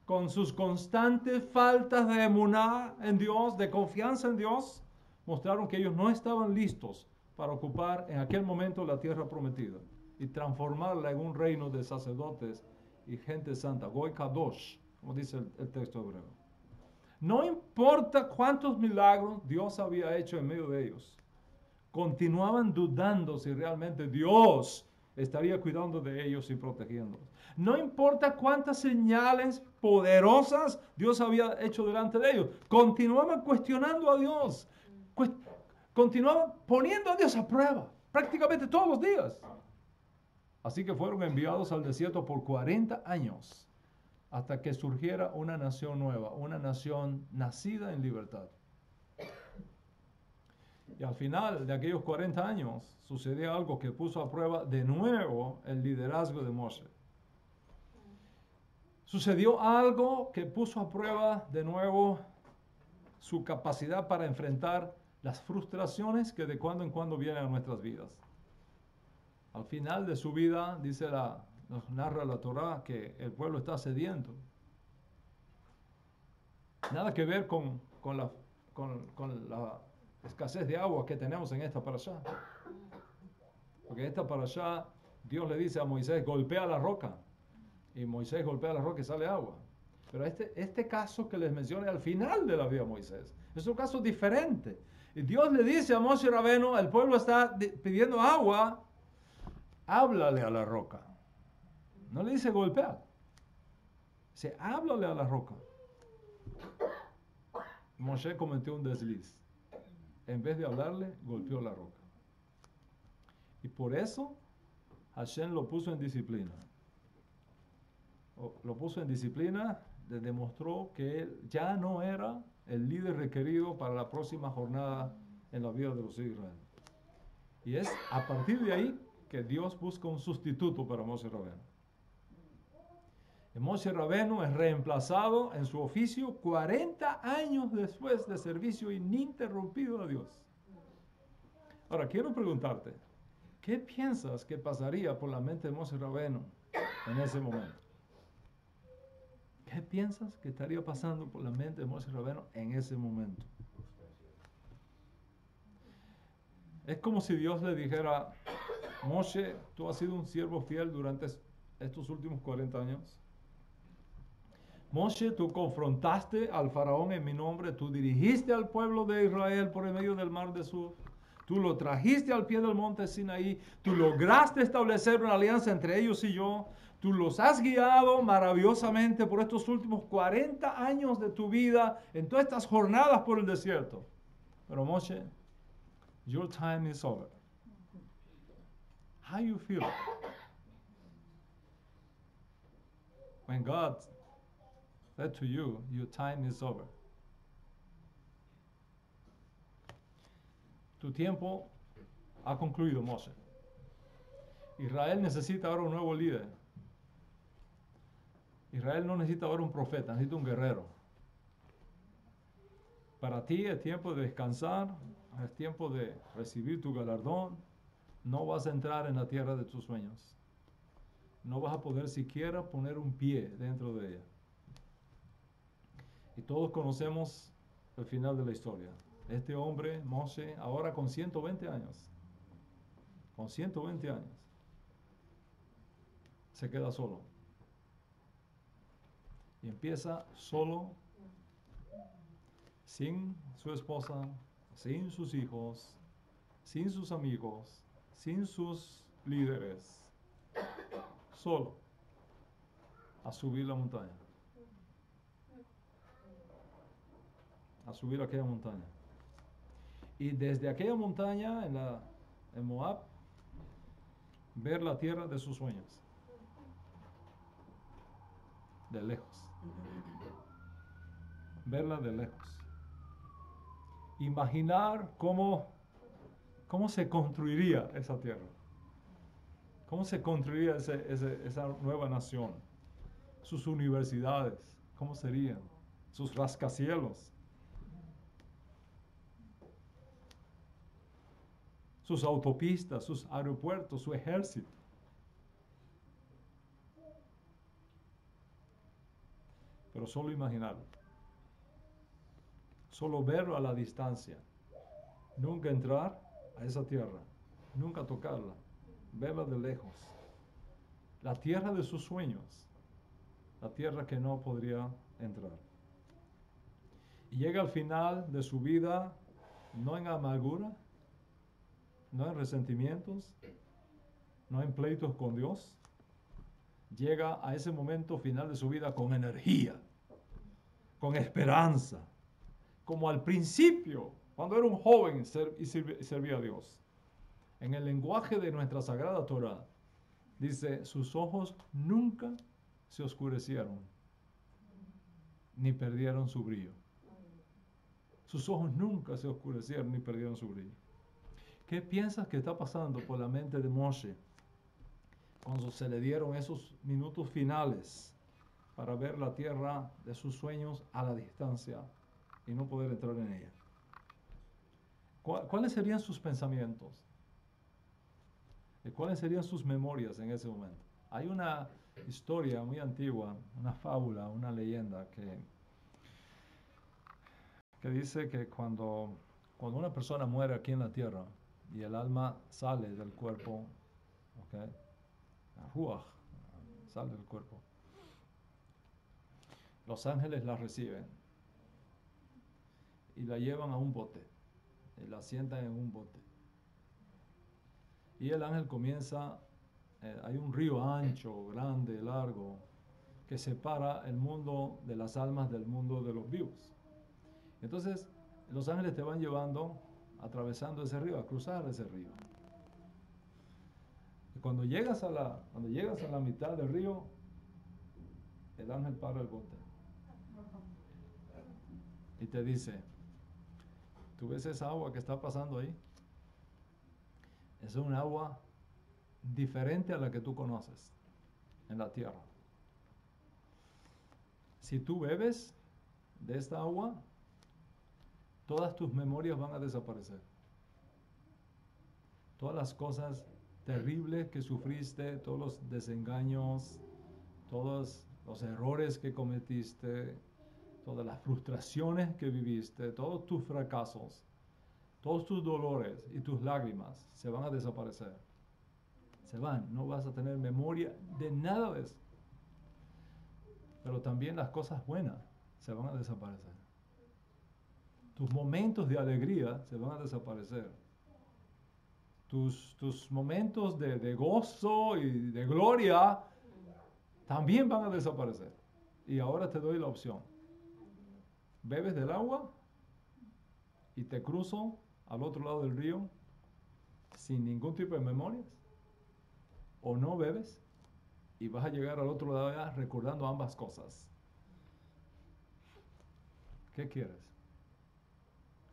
con sus constantes faltas de emuná en Dios, de confianza en Dios, mostraron que ellos no estaban listos para ocupar en aquel momento la tierra prometida y transformarla en un reino de sacerdotes y gente santa, Goy Kadosh, como dice el texto hebreo. No importa cuántos milagros Dios había hecho en medio de ellos, continuaban dudando si realmente Dios estaría cuidando de ellos y protegiéndolos. No importa cuántas señales poderosas Dios había hecho delante de ellos, continuaban cuestionando a Dios, continuaban poniendo a Dios a prueba, prácticamente todos los días. Así que fueron enviados al desierto por 40 años, hasta que surgiera una nación nueva, una nación nacida en libertad. Y al final de aquellos 40 años sucedió algo que puso a prueba de nuevo el liderazgo de Moshe. Sucedió algo que puso a prueba de nuevo su capacidad para enfrentar las frustraciones que de cuando en cuando vienen a nuestras vidas. Al final de su vida, nos narra la Torá que el pueblo está sediento. Nada que ver con la escasez de agua que tenemos en esta parashá. Porque en esta parashá Dios le dice a Moisés, golpea la roca. Y Moisés golpea la roca y sale agua. Pero este caso que les mencioné al final de la vida de Moisés es un caso diferente. Y Dios le dice a Moshe Rabeno, el pueblo está pidiendo agua, háblale a la roca. No le dice golpear. Dice, háblale a la roca. Moshe cometió un desliz. En vez de hablarle, golpeó la roca. Y por eso Hashem lo puso en disciplina. Lo puso en disciplina, le demostró que él ya no era el líder requerido para la próxima jornada en la vida de los hijos de Israel. Y es a partir de ahí que Dios busca un sustituto para Moshe Rabenu. Moshe Rabenu es reemplazado en su oficio 40 años después de servicio ininterrumpido a Dios. Ahora, quiero preguntarte, ¿qué piensas que pasaría por la mente de Moshe Rabenu en ese momento? ¿Qué piensas que estaría pasando por la mente de Moshe Rabenu en ese momento? Es como si Dios le dijera, Moshe, tú has sido un siervo fiel durante estos últimos 40 años. Moshe, tú confrontaste al faraón en mi nombre, tú dirigiste al pueblo de Israel por el medio del mar de Sur, tú lo trajiste al pie del monte Sinaí, tú lograste establecer una alianza entre ellos y yo, tú los has guiado maravillosamente por estos últimos 40 años de tu vida, en todas estas jornadas por el desierto. Pero Moshe, your time is over. How you feel? When God said to you, your time is over. Tu tiempo ha concluido, Moshe. Israel necesita ahora un nuevo líder. Israel no necesita ahora un profeta, necesita un guerrero. Para ti es tiempo de descansar, es tiempo de recibir tu galardón. No vas a entrar en la tierra de tus sueños. No vas a poder siquiera poner un pie dentro de ella. Y todos conocemos el final de la historia. Este hombre, Moshe, ahora con 120 años, se queda solo. Y empieza solo, sin su esposa, sin sus hijos, sin sus amigos, sin sus líderes, solo, a subir la montaña. A subir aquella montaña. Y desde aquella montaña en Moab, ver la tierra de sus sueños. De lejos. Verla de lejos. Imaginar cómo se construiría esa tierra. Cómo se construiría esa nueva nación. Sus universidades, cómo serían. Sus rascacielos. Sus autopistas, sus aeropuertos, su ejército. Pero solo imaginarlo. Solo verlo a la distancia. Nunca entrar a esa tierra. Nunca tocarla. Verla de lejos. La tierra de sus sueños. La tierra que no podría entrar. Y llega al final de su vida, no en amargura, no en resentimientos, no en pleitos con Dios. Llega a ese momento final de su vida con energía, con esperanza, como al principio, cuando era un joven y servía a Dios. En el lenguaje de nuestra Sagrada Torah, dice, sus ojos nunca se oscurecieron, ni perdieron su brillo. Sus ojos nunca se oscurecieron, ni perdieron su brillo. ¿Qué piensas que está pasando por la mente de Moshe cuando se le dieron esos minutos finales para ver la tierra de sus sueños a la distancia y no poder entrar en ella? ¿Cuáles serían sus pensamientos? ¿Cuáles serían sus memorias en ese momento? Hay una historia muy antigua, una fábula, una leyenda que dice que cuando una persona muere aquí en la tierra, y el alma sale del cuerpo, ¿okay? La ruach sale del cuerpo. Los ángeles la reciben y la llevan a un bote, y la sientan en un bote. Y el ángel comienza, hay un río ancho, grande, largo, que separa el mundo de las almas del mundo de los vivos. Entonces, los ángeles te van llevando, atravesando ese río, a cruzar ese río. Y cuando llegas a la mitad del río, el ángel para el bote y te dice, ¿tú ves esa agua que está pasando ahí? Es un agua diferente a la que tú conoces en la tierra. Si tú bebes de esta agua, todas tus memorias van a desaparecer. Todas las cosas terribles que sufriste, todos los desengaños, todos los errores que cometiste, todas las frustraciones que viviste, todos tus fracasos, todos tus dolores y tus lágrimas se van a desaparecer. Se van, no vas a tener memoria de nada de eso. Pero también las cosas buenas se van a desaparecer. Tus momentos de alegría se van a desaparecer. Tus momentos de gozo y de gloria también van a desaparecer. Y ahora te doy la opción. Bebes del agua y te cruzo al otro lado del río sin ningún tipo de memorias. O no bebes y vas a llegar al otro lado ya recordando ambas cosas. ¿Qué quieres?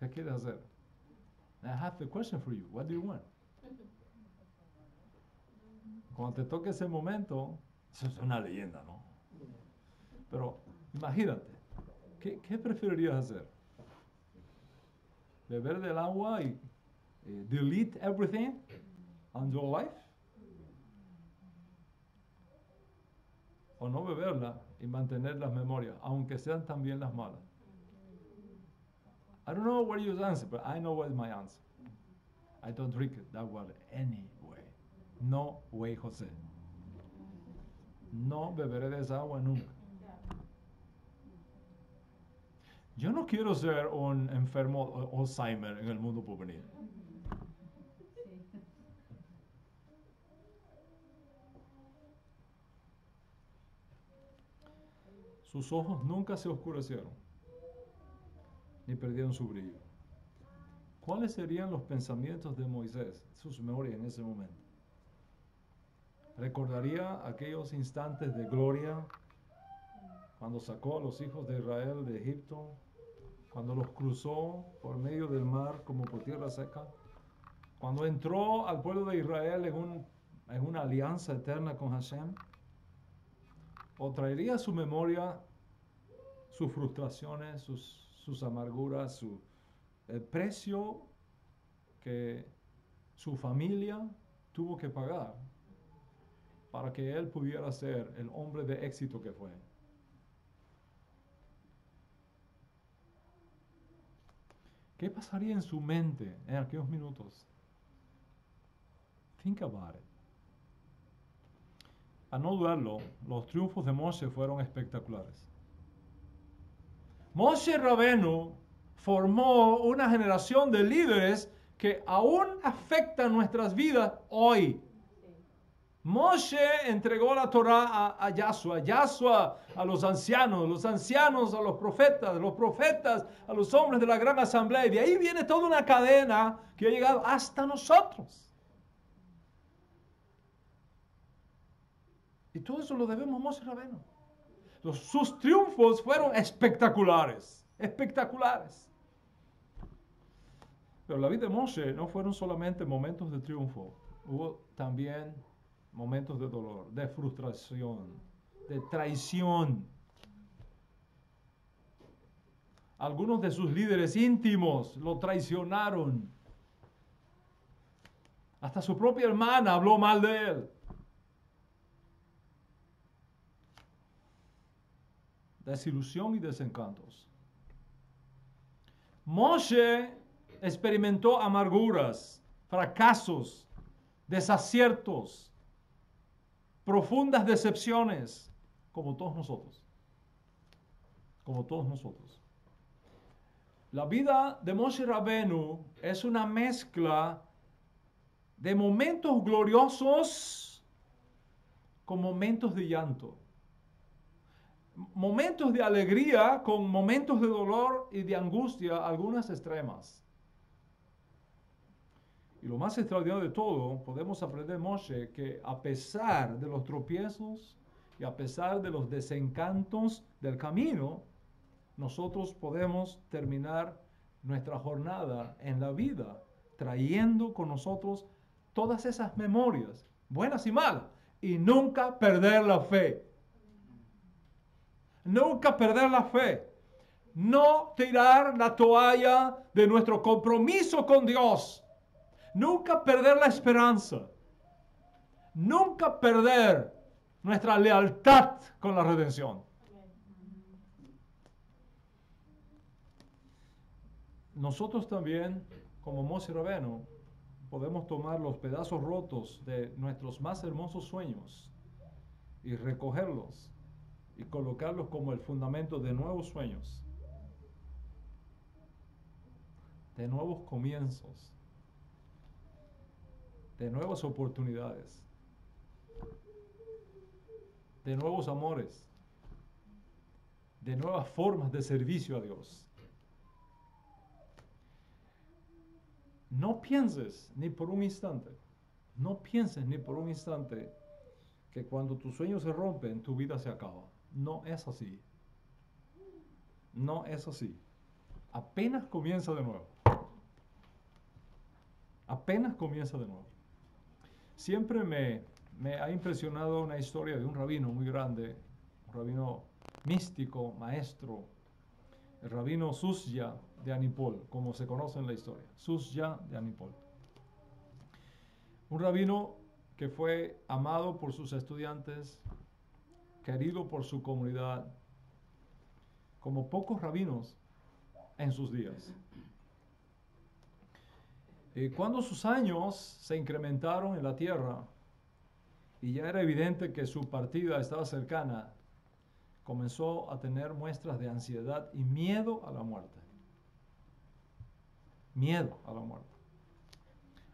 ¿Qué quieres hacer? I have a question for you. What do you want? Cuando te toque ese momento, eso es una leyenda, ¿no? Pero imagínate, ¿qué preferirías hacer? ¿Beber del agua y delete everything on your life? ¿O no beberla y mantener las memorias, aunque sean también las malas? I don't know what you answer, but I know what is my answer. I don't drink that water anyway. No way, José. No beberé de esa agua nunca. Yo no quiero ser un enfermo Alzheimer en el mundo por venir. Sus ojos nunca se oscurecieron, ni perdieron su brillo. ¿Cuáles serían los pensamientos de Moisés, sus memorias en ese momento? ¿Recordaría aquellos instantes de gloria cuando sacó a los hijos de Israel de Egipto, cuando los cruzó por medio del mar como por tierra seca, cuando entró al pueblo de Israel en una alianza eterna con Hashem? ¿O traería a su memoria sus frustraciones, sus amarguras, el precio que su familia tuvo que pagar para que él pudiera ser el hombre de éxito que fue? ¿Qué pasaría en su mente en aquellos minutos? Think about it. A no dudarlo, los triunfos de Moshe fueron espectaculares. Moshe Rabenu formó una generación de líderes que aún afectan nuestras vidas hoy. Moshe entregó la Torah a Yahshua a los ancianos a los profetas a los hombres de la gran asamblea. Y de ahí viene toda una cadena que ha llegado hasta nosotros. Y todo eso lo debemos a Moshe Rabenu. Sus triunfos fueron espectaculares. Pero la vida de Moshe no fueron solamente momentos de triunfo. Hubo también momentos de dolor, de frustración, de traición. Algunos de sus líderes íntimos lo traicionaron. Hasta su propia hermana habló mal de él. Desilusión y desencantos. Moshe experimentó amarguras, fracasos, desaciertos, profundas decepciones, como todos nosotros. La vida de Moshe Rabenu es una mezcla de momentos gloriosos con momentos de llanto. momentos de alegría con momentos de dolor y de angustia, algunas extremas. Y lo más extraordinario de todo, podemos aprender, Moshe, que a pesar de los tropiezos y a pesar de los desencantos del camino, nosotros podemos terminar nuestra jornada en la vida trayendo con nosotros todas esas memorias, buenas y malas, y nunca perder la fe. Nunca perder la fe. No tirar la toalla de nuestro compromiso con Dios. Nunca perder la esperanza. Nunca perder nuestra lealtad con la redención. Nosotros también, como Moshe Rabbeinu, podemos tomar los pedazos rotos de nuestros más hermosos sueños y recogerlos y colocarlos como el fundamento de nuevos sueños, de nuevos comienzos, de nuevas oportunidades, de nuevos amores, de nuevas formas de servicio a Dios. No pienses ni por un instante, no pienses ni por un instante que cuando tus sueños se rompen, tu vida se acaba. No es así. No es así. Apenas comienza de nuevo. Apenas comienza de nuevo. Siempre me ha impresionado una historia de un rabino muy grande, un rabino místico, maestro, el rabino Susya de Anipol, como se conoce en la historia. Susya de Anipol. Un rabino que fue amado por sus estudiantes, querido por su comunidad, como pocos rabinos en sus días. Cuando sus años se incrementaron en la tierra y ya era evidente que su partida estaba cercana, comenzó a tener muestras de ansiedad y miedo a la muerte. Miedo a la muerte.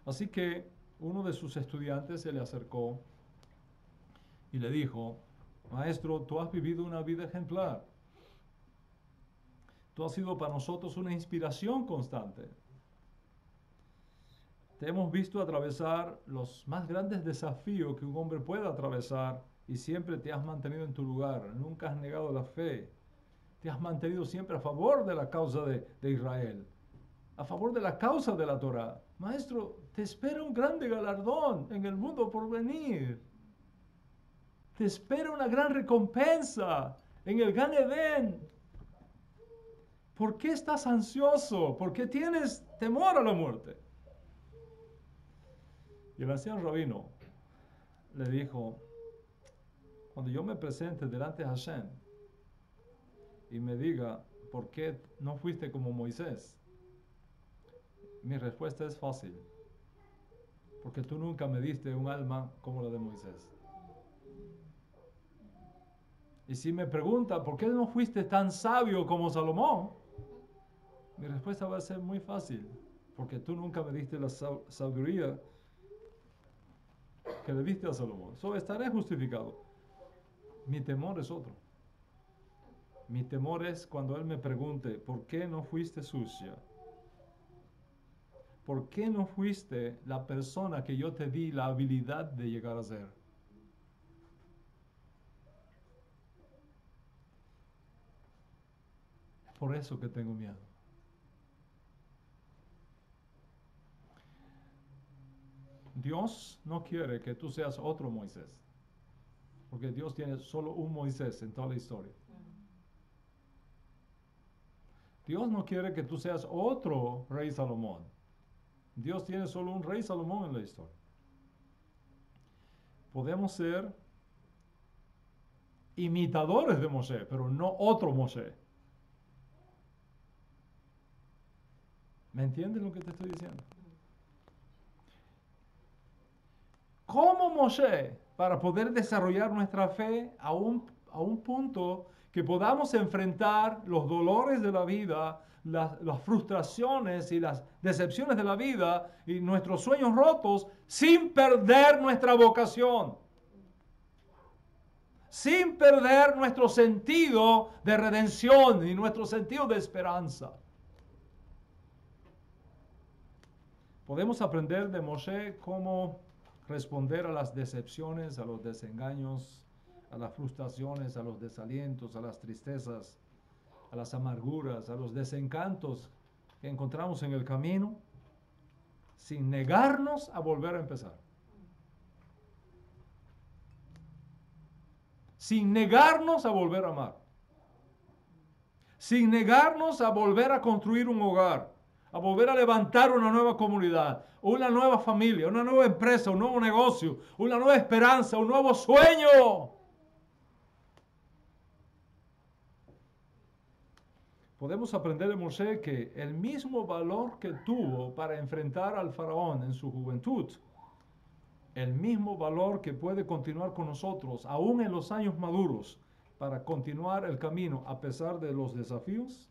Así que uno de sus estudiantes se le acercó y le dijo: Maestro, tú has vivido una vida ejemplar. Tú has sido para nosotros una inspiración constante. Te hemos visto atravesar los más grandes desafíos que un hombre pueda atravesar y siempre te has mantenido en tu lugar. Nunca has negado la fe. Te has mantenido siempre a favor de la causa de Israel, a favor de la causa de la Torah. Maestro, te espera un grande galardón en el mundo por venir. Te espera una gran recompensa en el Gan Edén. ¿Por qué estás ansioso? ¿Por qué tienes temor a la muerte? Y el anciano rabino le dijo: cuando yo me presente delante de Hashem y me diga, ¿por qué no fuiste como Moisés? Mi respuesta es fácil: porque tú nunca me diste un alma como la de Moisés. Y si me pregunta, ¿por qué no fuiste tan sabio como Salomón? Mi respuesta va a ser muy fácil: porque tú nunca me diste la sabiduría que le diste a Salomón. Estaré justificado. Mi temor es otro. Mi temor es cuando él me pregunte, ¿por qué no fuiste sucia? ¿Por qué no fuiste la persona que yo te di la habilidad de llegar a ser? Es por eso que tengo miedo. Dios no quiere que tú seas otro Moisés, porque Dios tiene solo un Moisés en toda la historia. Dios no quiere que tú seas otro rey Salomón. Dios tiene solo un rey Salomón en la historia. Podemos ser imitadores de Moshe, pero no otro Moshe. ¿Me entiendes lo que te estoy diciendo? ¿Cómo Moshe, para poder desarrollar nuestra fe a un punto que podamos enfrentar los dolores de la vida, las frustraciones y las decepciones de la vida y nuestros sueños rotos sin perder nuestra vocación? sin perder nuestro sentido de redención y nuestro sentido de esperanza. Podemos aprender de Moshe cómo responder a las decepciones, a los desengaños, a las frustraciones, a los desalientos, a las tristezas, a las amarguras, a los desencantos que encontramos en el camino, sin negarnos a volver a empezar. Sin negarnos a volver a amar. Sin negarnos a volver a construir un hogar, a volver a levantar una nueva comunidad, una nueva familia, una nueva empresa, un nuevo negocio, una nueva esperanza, un nuevo sueño. Podemos aprender de Moshe que el mismo valor que tuvo para enfrentar al faraón en su juventud, el mismo valor que puede continuar con nosotros, aún en los años maduros, para continuar el camino a pesar de los desafíos,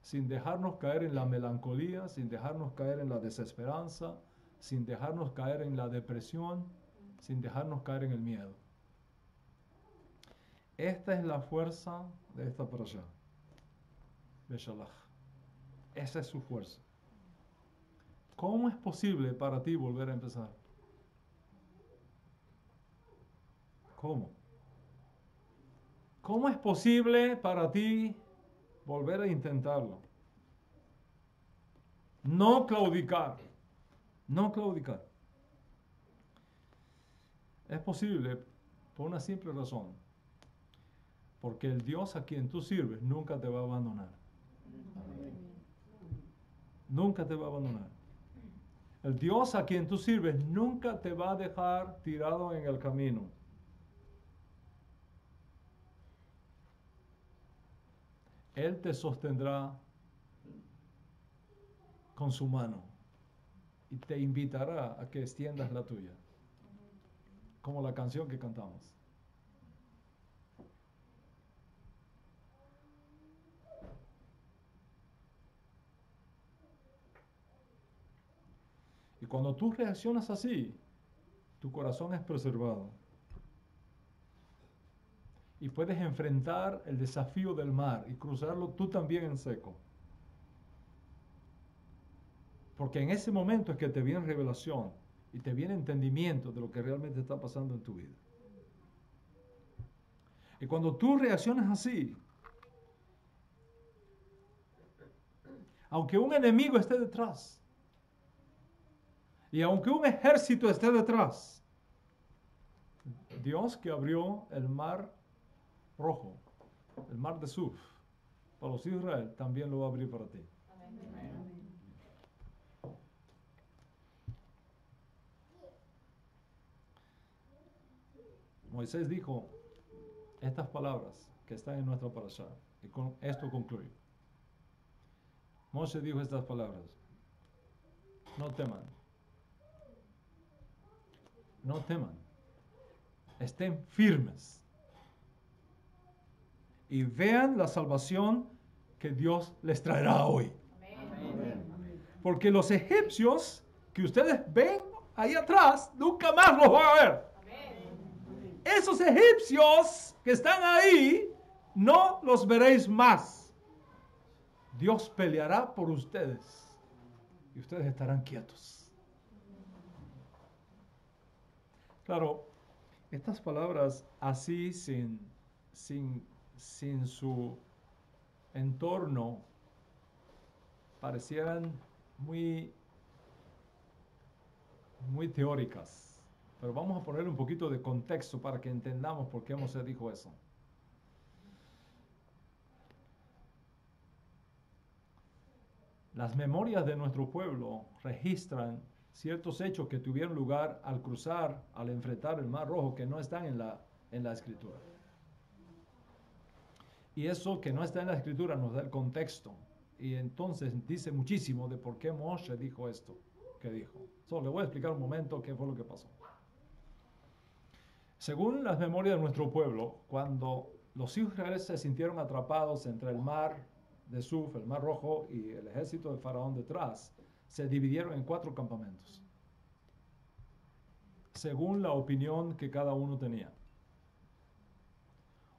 sin dejarnos caer en la melancolía, sin dejarnos caer en la desesperanza, sin dejarnos caer en la depresión, sin dejarnos caer en el miedo. Esta es la fuerza de esta parashá. Beshalach. Esa es su fuerza. ¿Cómo es posible para ti volver a empezar? ¿Cómo? ¿Cómo es posible para ti volver a intentarlo? No claudicar. No claudicar. Es posible por una simple razón. Porque el Dios a quien tú sirves nunca te va a abandonar. Nunca te va a abandonar. El Dios a quien tú sirves nunca te va a dejar tirado en el camino. Él te sostendrá con su mano y te invitará a que extiendas la tuya, como la canción que cantamos. Y cuando tú reaccionas así, tu corazón es preservado. Y puedes enfrentar el desafío del mar y cruzarlo tú también en seco. Porque en ese momento es que te viene revelación y te viene entendimiento de lo que realmente está pasando en tu vida. Y cuando tú reaccionas así, aunque un enemigo esté detrás, y aunque un ejército esté detrás, Dios que abrió el mar rojo, el mar de Suf, para los hijos de Israel, también lo va a abrir para ti. Amén. Moisés dijo estas palabras que están en nuestra parashá, y con esto concluyo. Moshe dijo estas palabras: no teman, no teman, estén firmes y vean la salvación que Dios les traerá hoy. Amén. Porque los egipcios que ustedes ven ahí atrás, nunca más los van a ver. Amén. Esos egipcios que están ahí, no los veréis más. Dios peleará por ustedes y ustedes estarán quietos. Claro, estas palabras así sin su entorno parecieran muy teóricas, pero vamos a poner un poquito de contexto para que entendamos por qué Moshe dijo eso. Las memorias de nuestro pueblo registran ciertos hechos que tuvieron lugar al cruzar, al enfrentar el Mar Rojo, que no están en la Escritura. Y eso que no está en la Escritura nos da el contexto. Y entonces dice muchísimo de por qué Moshe dijo esto que dijo. Le voy a explicar un momento qué fue lo que pasó. Según las memorias de nuestro pueblo, cuando los hijos de Israel se sintieron atrapados entre el mar de Suf, el Mar Rojo, y el ejército de Faraón detrás, se dividieron en 4 campamentos, según la opinión que cada uno tenía.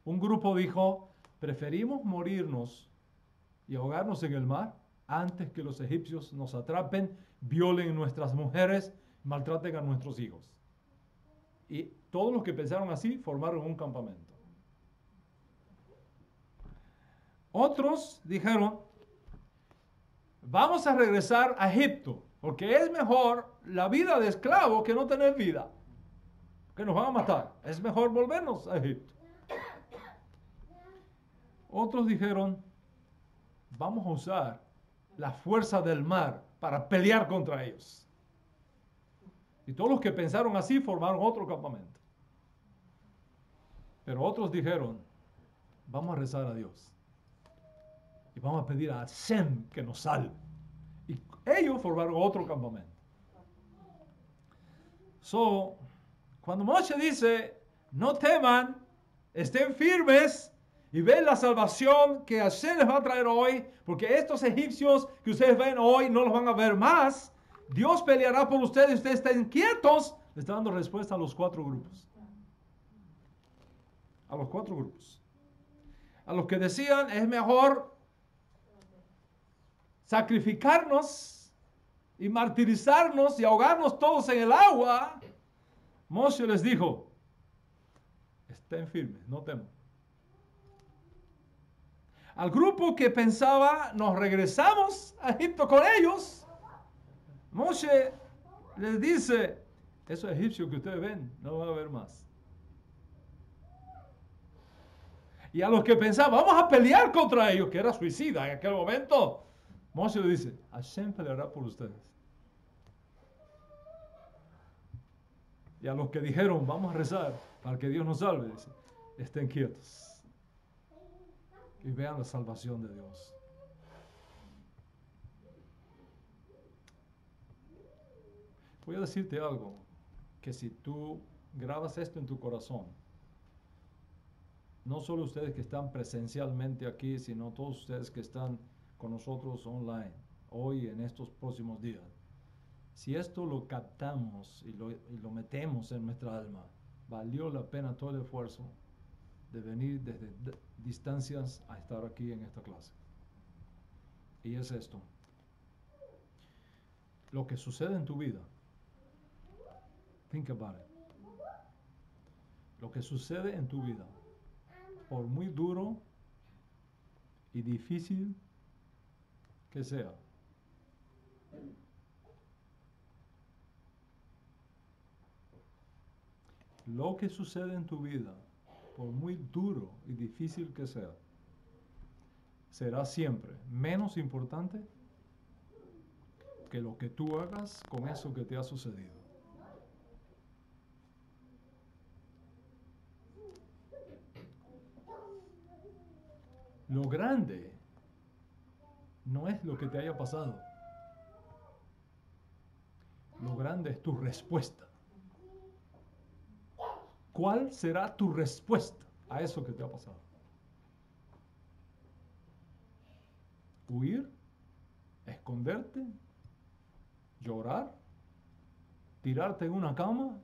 Un grupo dijo, preferimos morirnos y ahogarnos en el mar antes que los egipcios nos atrapen, violen nuestras mujeres, maltraten a nuestros hijos. Y todos los que pensaron así formaron un campamento. Otros dijeron, vamos a regresar a Egipto, porque es mejor la vida de esclavo que no tener vida, que nos van a matar. Es mejor volvernos a Egipto. Otros dijeron, vamos a usar la fuerza del mar para pelear contra ellos. Y todos los que pensaron así formaron otro campamento. Pero otros dijeron, vamos a rezar a Dios. Y vamos a pedir a Hashem que nos salve. Y ellos formaron otro campamento. Cuando Moshe dice, no teman, estén firmes y ven la salvación que Hashem les va a traer hoy, porque estos egipcios que ustedes ven hoy no los van a ver más. Dios peleará por ustedes, ustedes estén quietos. Le está dando respuesta a los 4 grupos. A los 4 grupos. A los que decían, es mejor sacrificarnos y martirizarnos y ahogarnos todos en el agua. Moshe les dijo, estén firmes, no teman. Al grupo que pensaba, nos regresamos a Egipto con ellos, Moshe les dice, esos egipcios que ustedes ven, no van a ver más. Y a los que pensaban, vamos a pelear contra ellos, que era suicida en aquel momento, Moshe le dice, Hashem peleará por ustedes. Y a los que dijeron, vamos a rezar para que Dios nos salve, dice, estén quietos y vean la salvación de Dios. Voy a decirte algo, que si tú grabas esto en tu corazón, no solo ustedes que están presencialmente aquí, sino todos ustedes que están con nosotros online, hoy en estos próximos días, si esto lo captamos y lo metemos en nuestra alma, valió la pena todo el esfuerzo de venir desde distancias a estar aquí en esta clase. Y es esto. Lo que sucede en tu vida, think about it. Lo que sucede en tu vida, por muy duro y difícil que sea, lo que sucede en tu vida, por muy duro y difícil que sea, será siempre menos importante que lo que tú hagas con eso que te ha sucedido. Lo grande no es lo que te haya pasado. Lo grande es tu respuesta. ¿Cuál será tu respuesta a eso que te ha pasado? ¿Huir? ¿Esconderte? ¿Llorar? ¿Tirarte en una cama?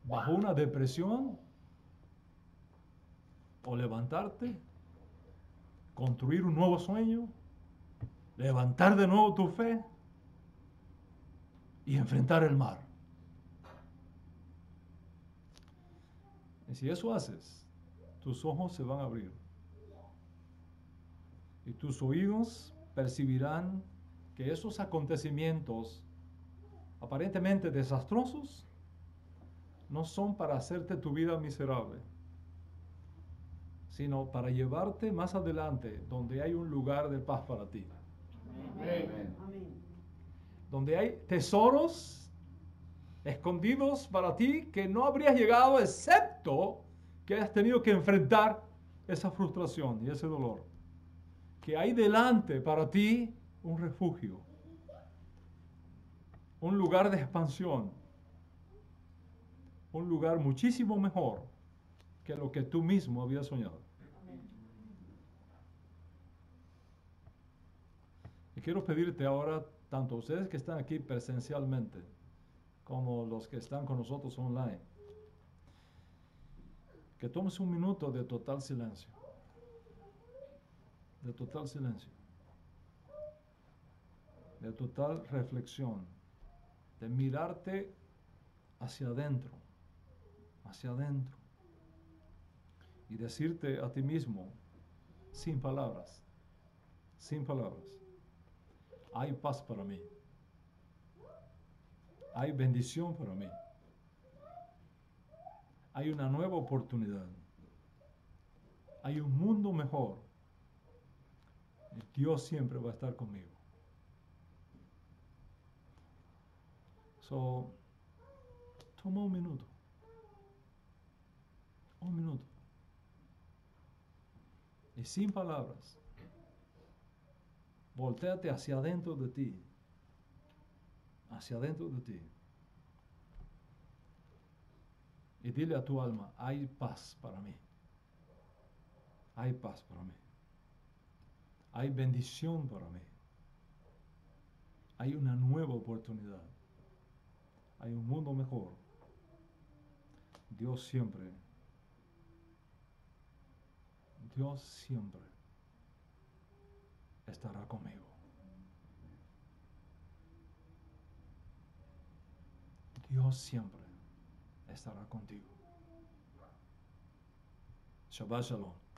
¿Bajo una depresión? ¿O levantarte? ¿Construir un nuevo sueño? ¿Levantar de nuevo tu fe? Y enfrentar el mar. Y si eso haces, tus ojos se van a abrir. Y tus oídos percibirán que esos acontecimientos aparentemente desastrosos no son para hacerte tu vida miserable, sino para llevarte más adelante donde hay un lugar de paz para ti. Amén. Amén. Donde hay tesoros escondidos para ti que no habrías llegado excepto que hayas tenido que enfrentar esa frustración y ese dolor. Que hay delante para ti un refugio, un lugar de expansión, un lugar muchísimo mejor que lo que tú mismo habías soñado. Y quiero pedirte ahora, tanto a ustedes que están aquí presencialmente, como los que están con nosotros online, que tomes un minuto de total silencio. De total silencio. De total reflexión. De mirarte hacia adentro. Hacia adentro. Y decirte a ti mismo, sin palabras, hay paz para mí. Hay bendición para mí. Hay una nueva oportunidad. Hay un mundo mejor. Dios siempre va a estar conmigo. So, toma un minuto. Un minuto. Y sin palabras, voltéate hacia adentro de ti. Hacia adentro de ti. Y dile a tu alma, hay paz para mí. Hay paz para mí. Hay bendición para mí. Hay una nueva oportunidad. Hay un mundo mejor. Dios siempre estará conmigo. Dios siempre estará contigo. Shabbat Shalom.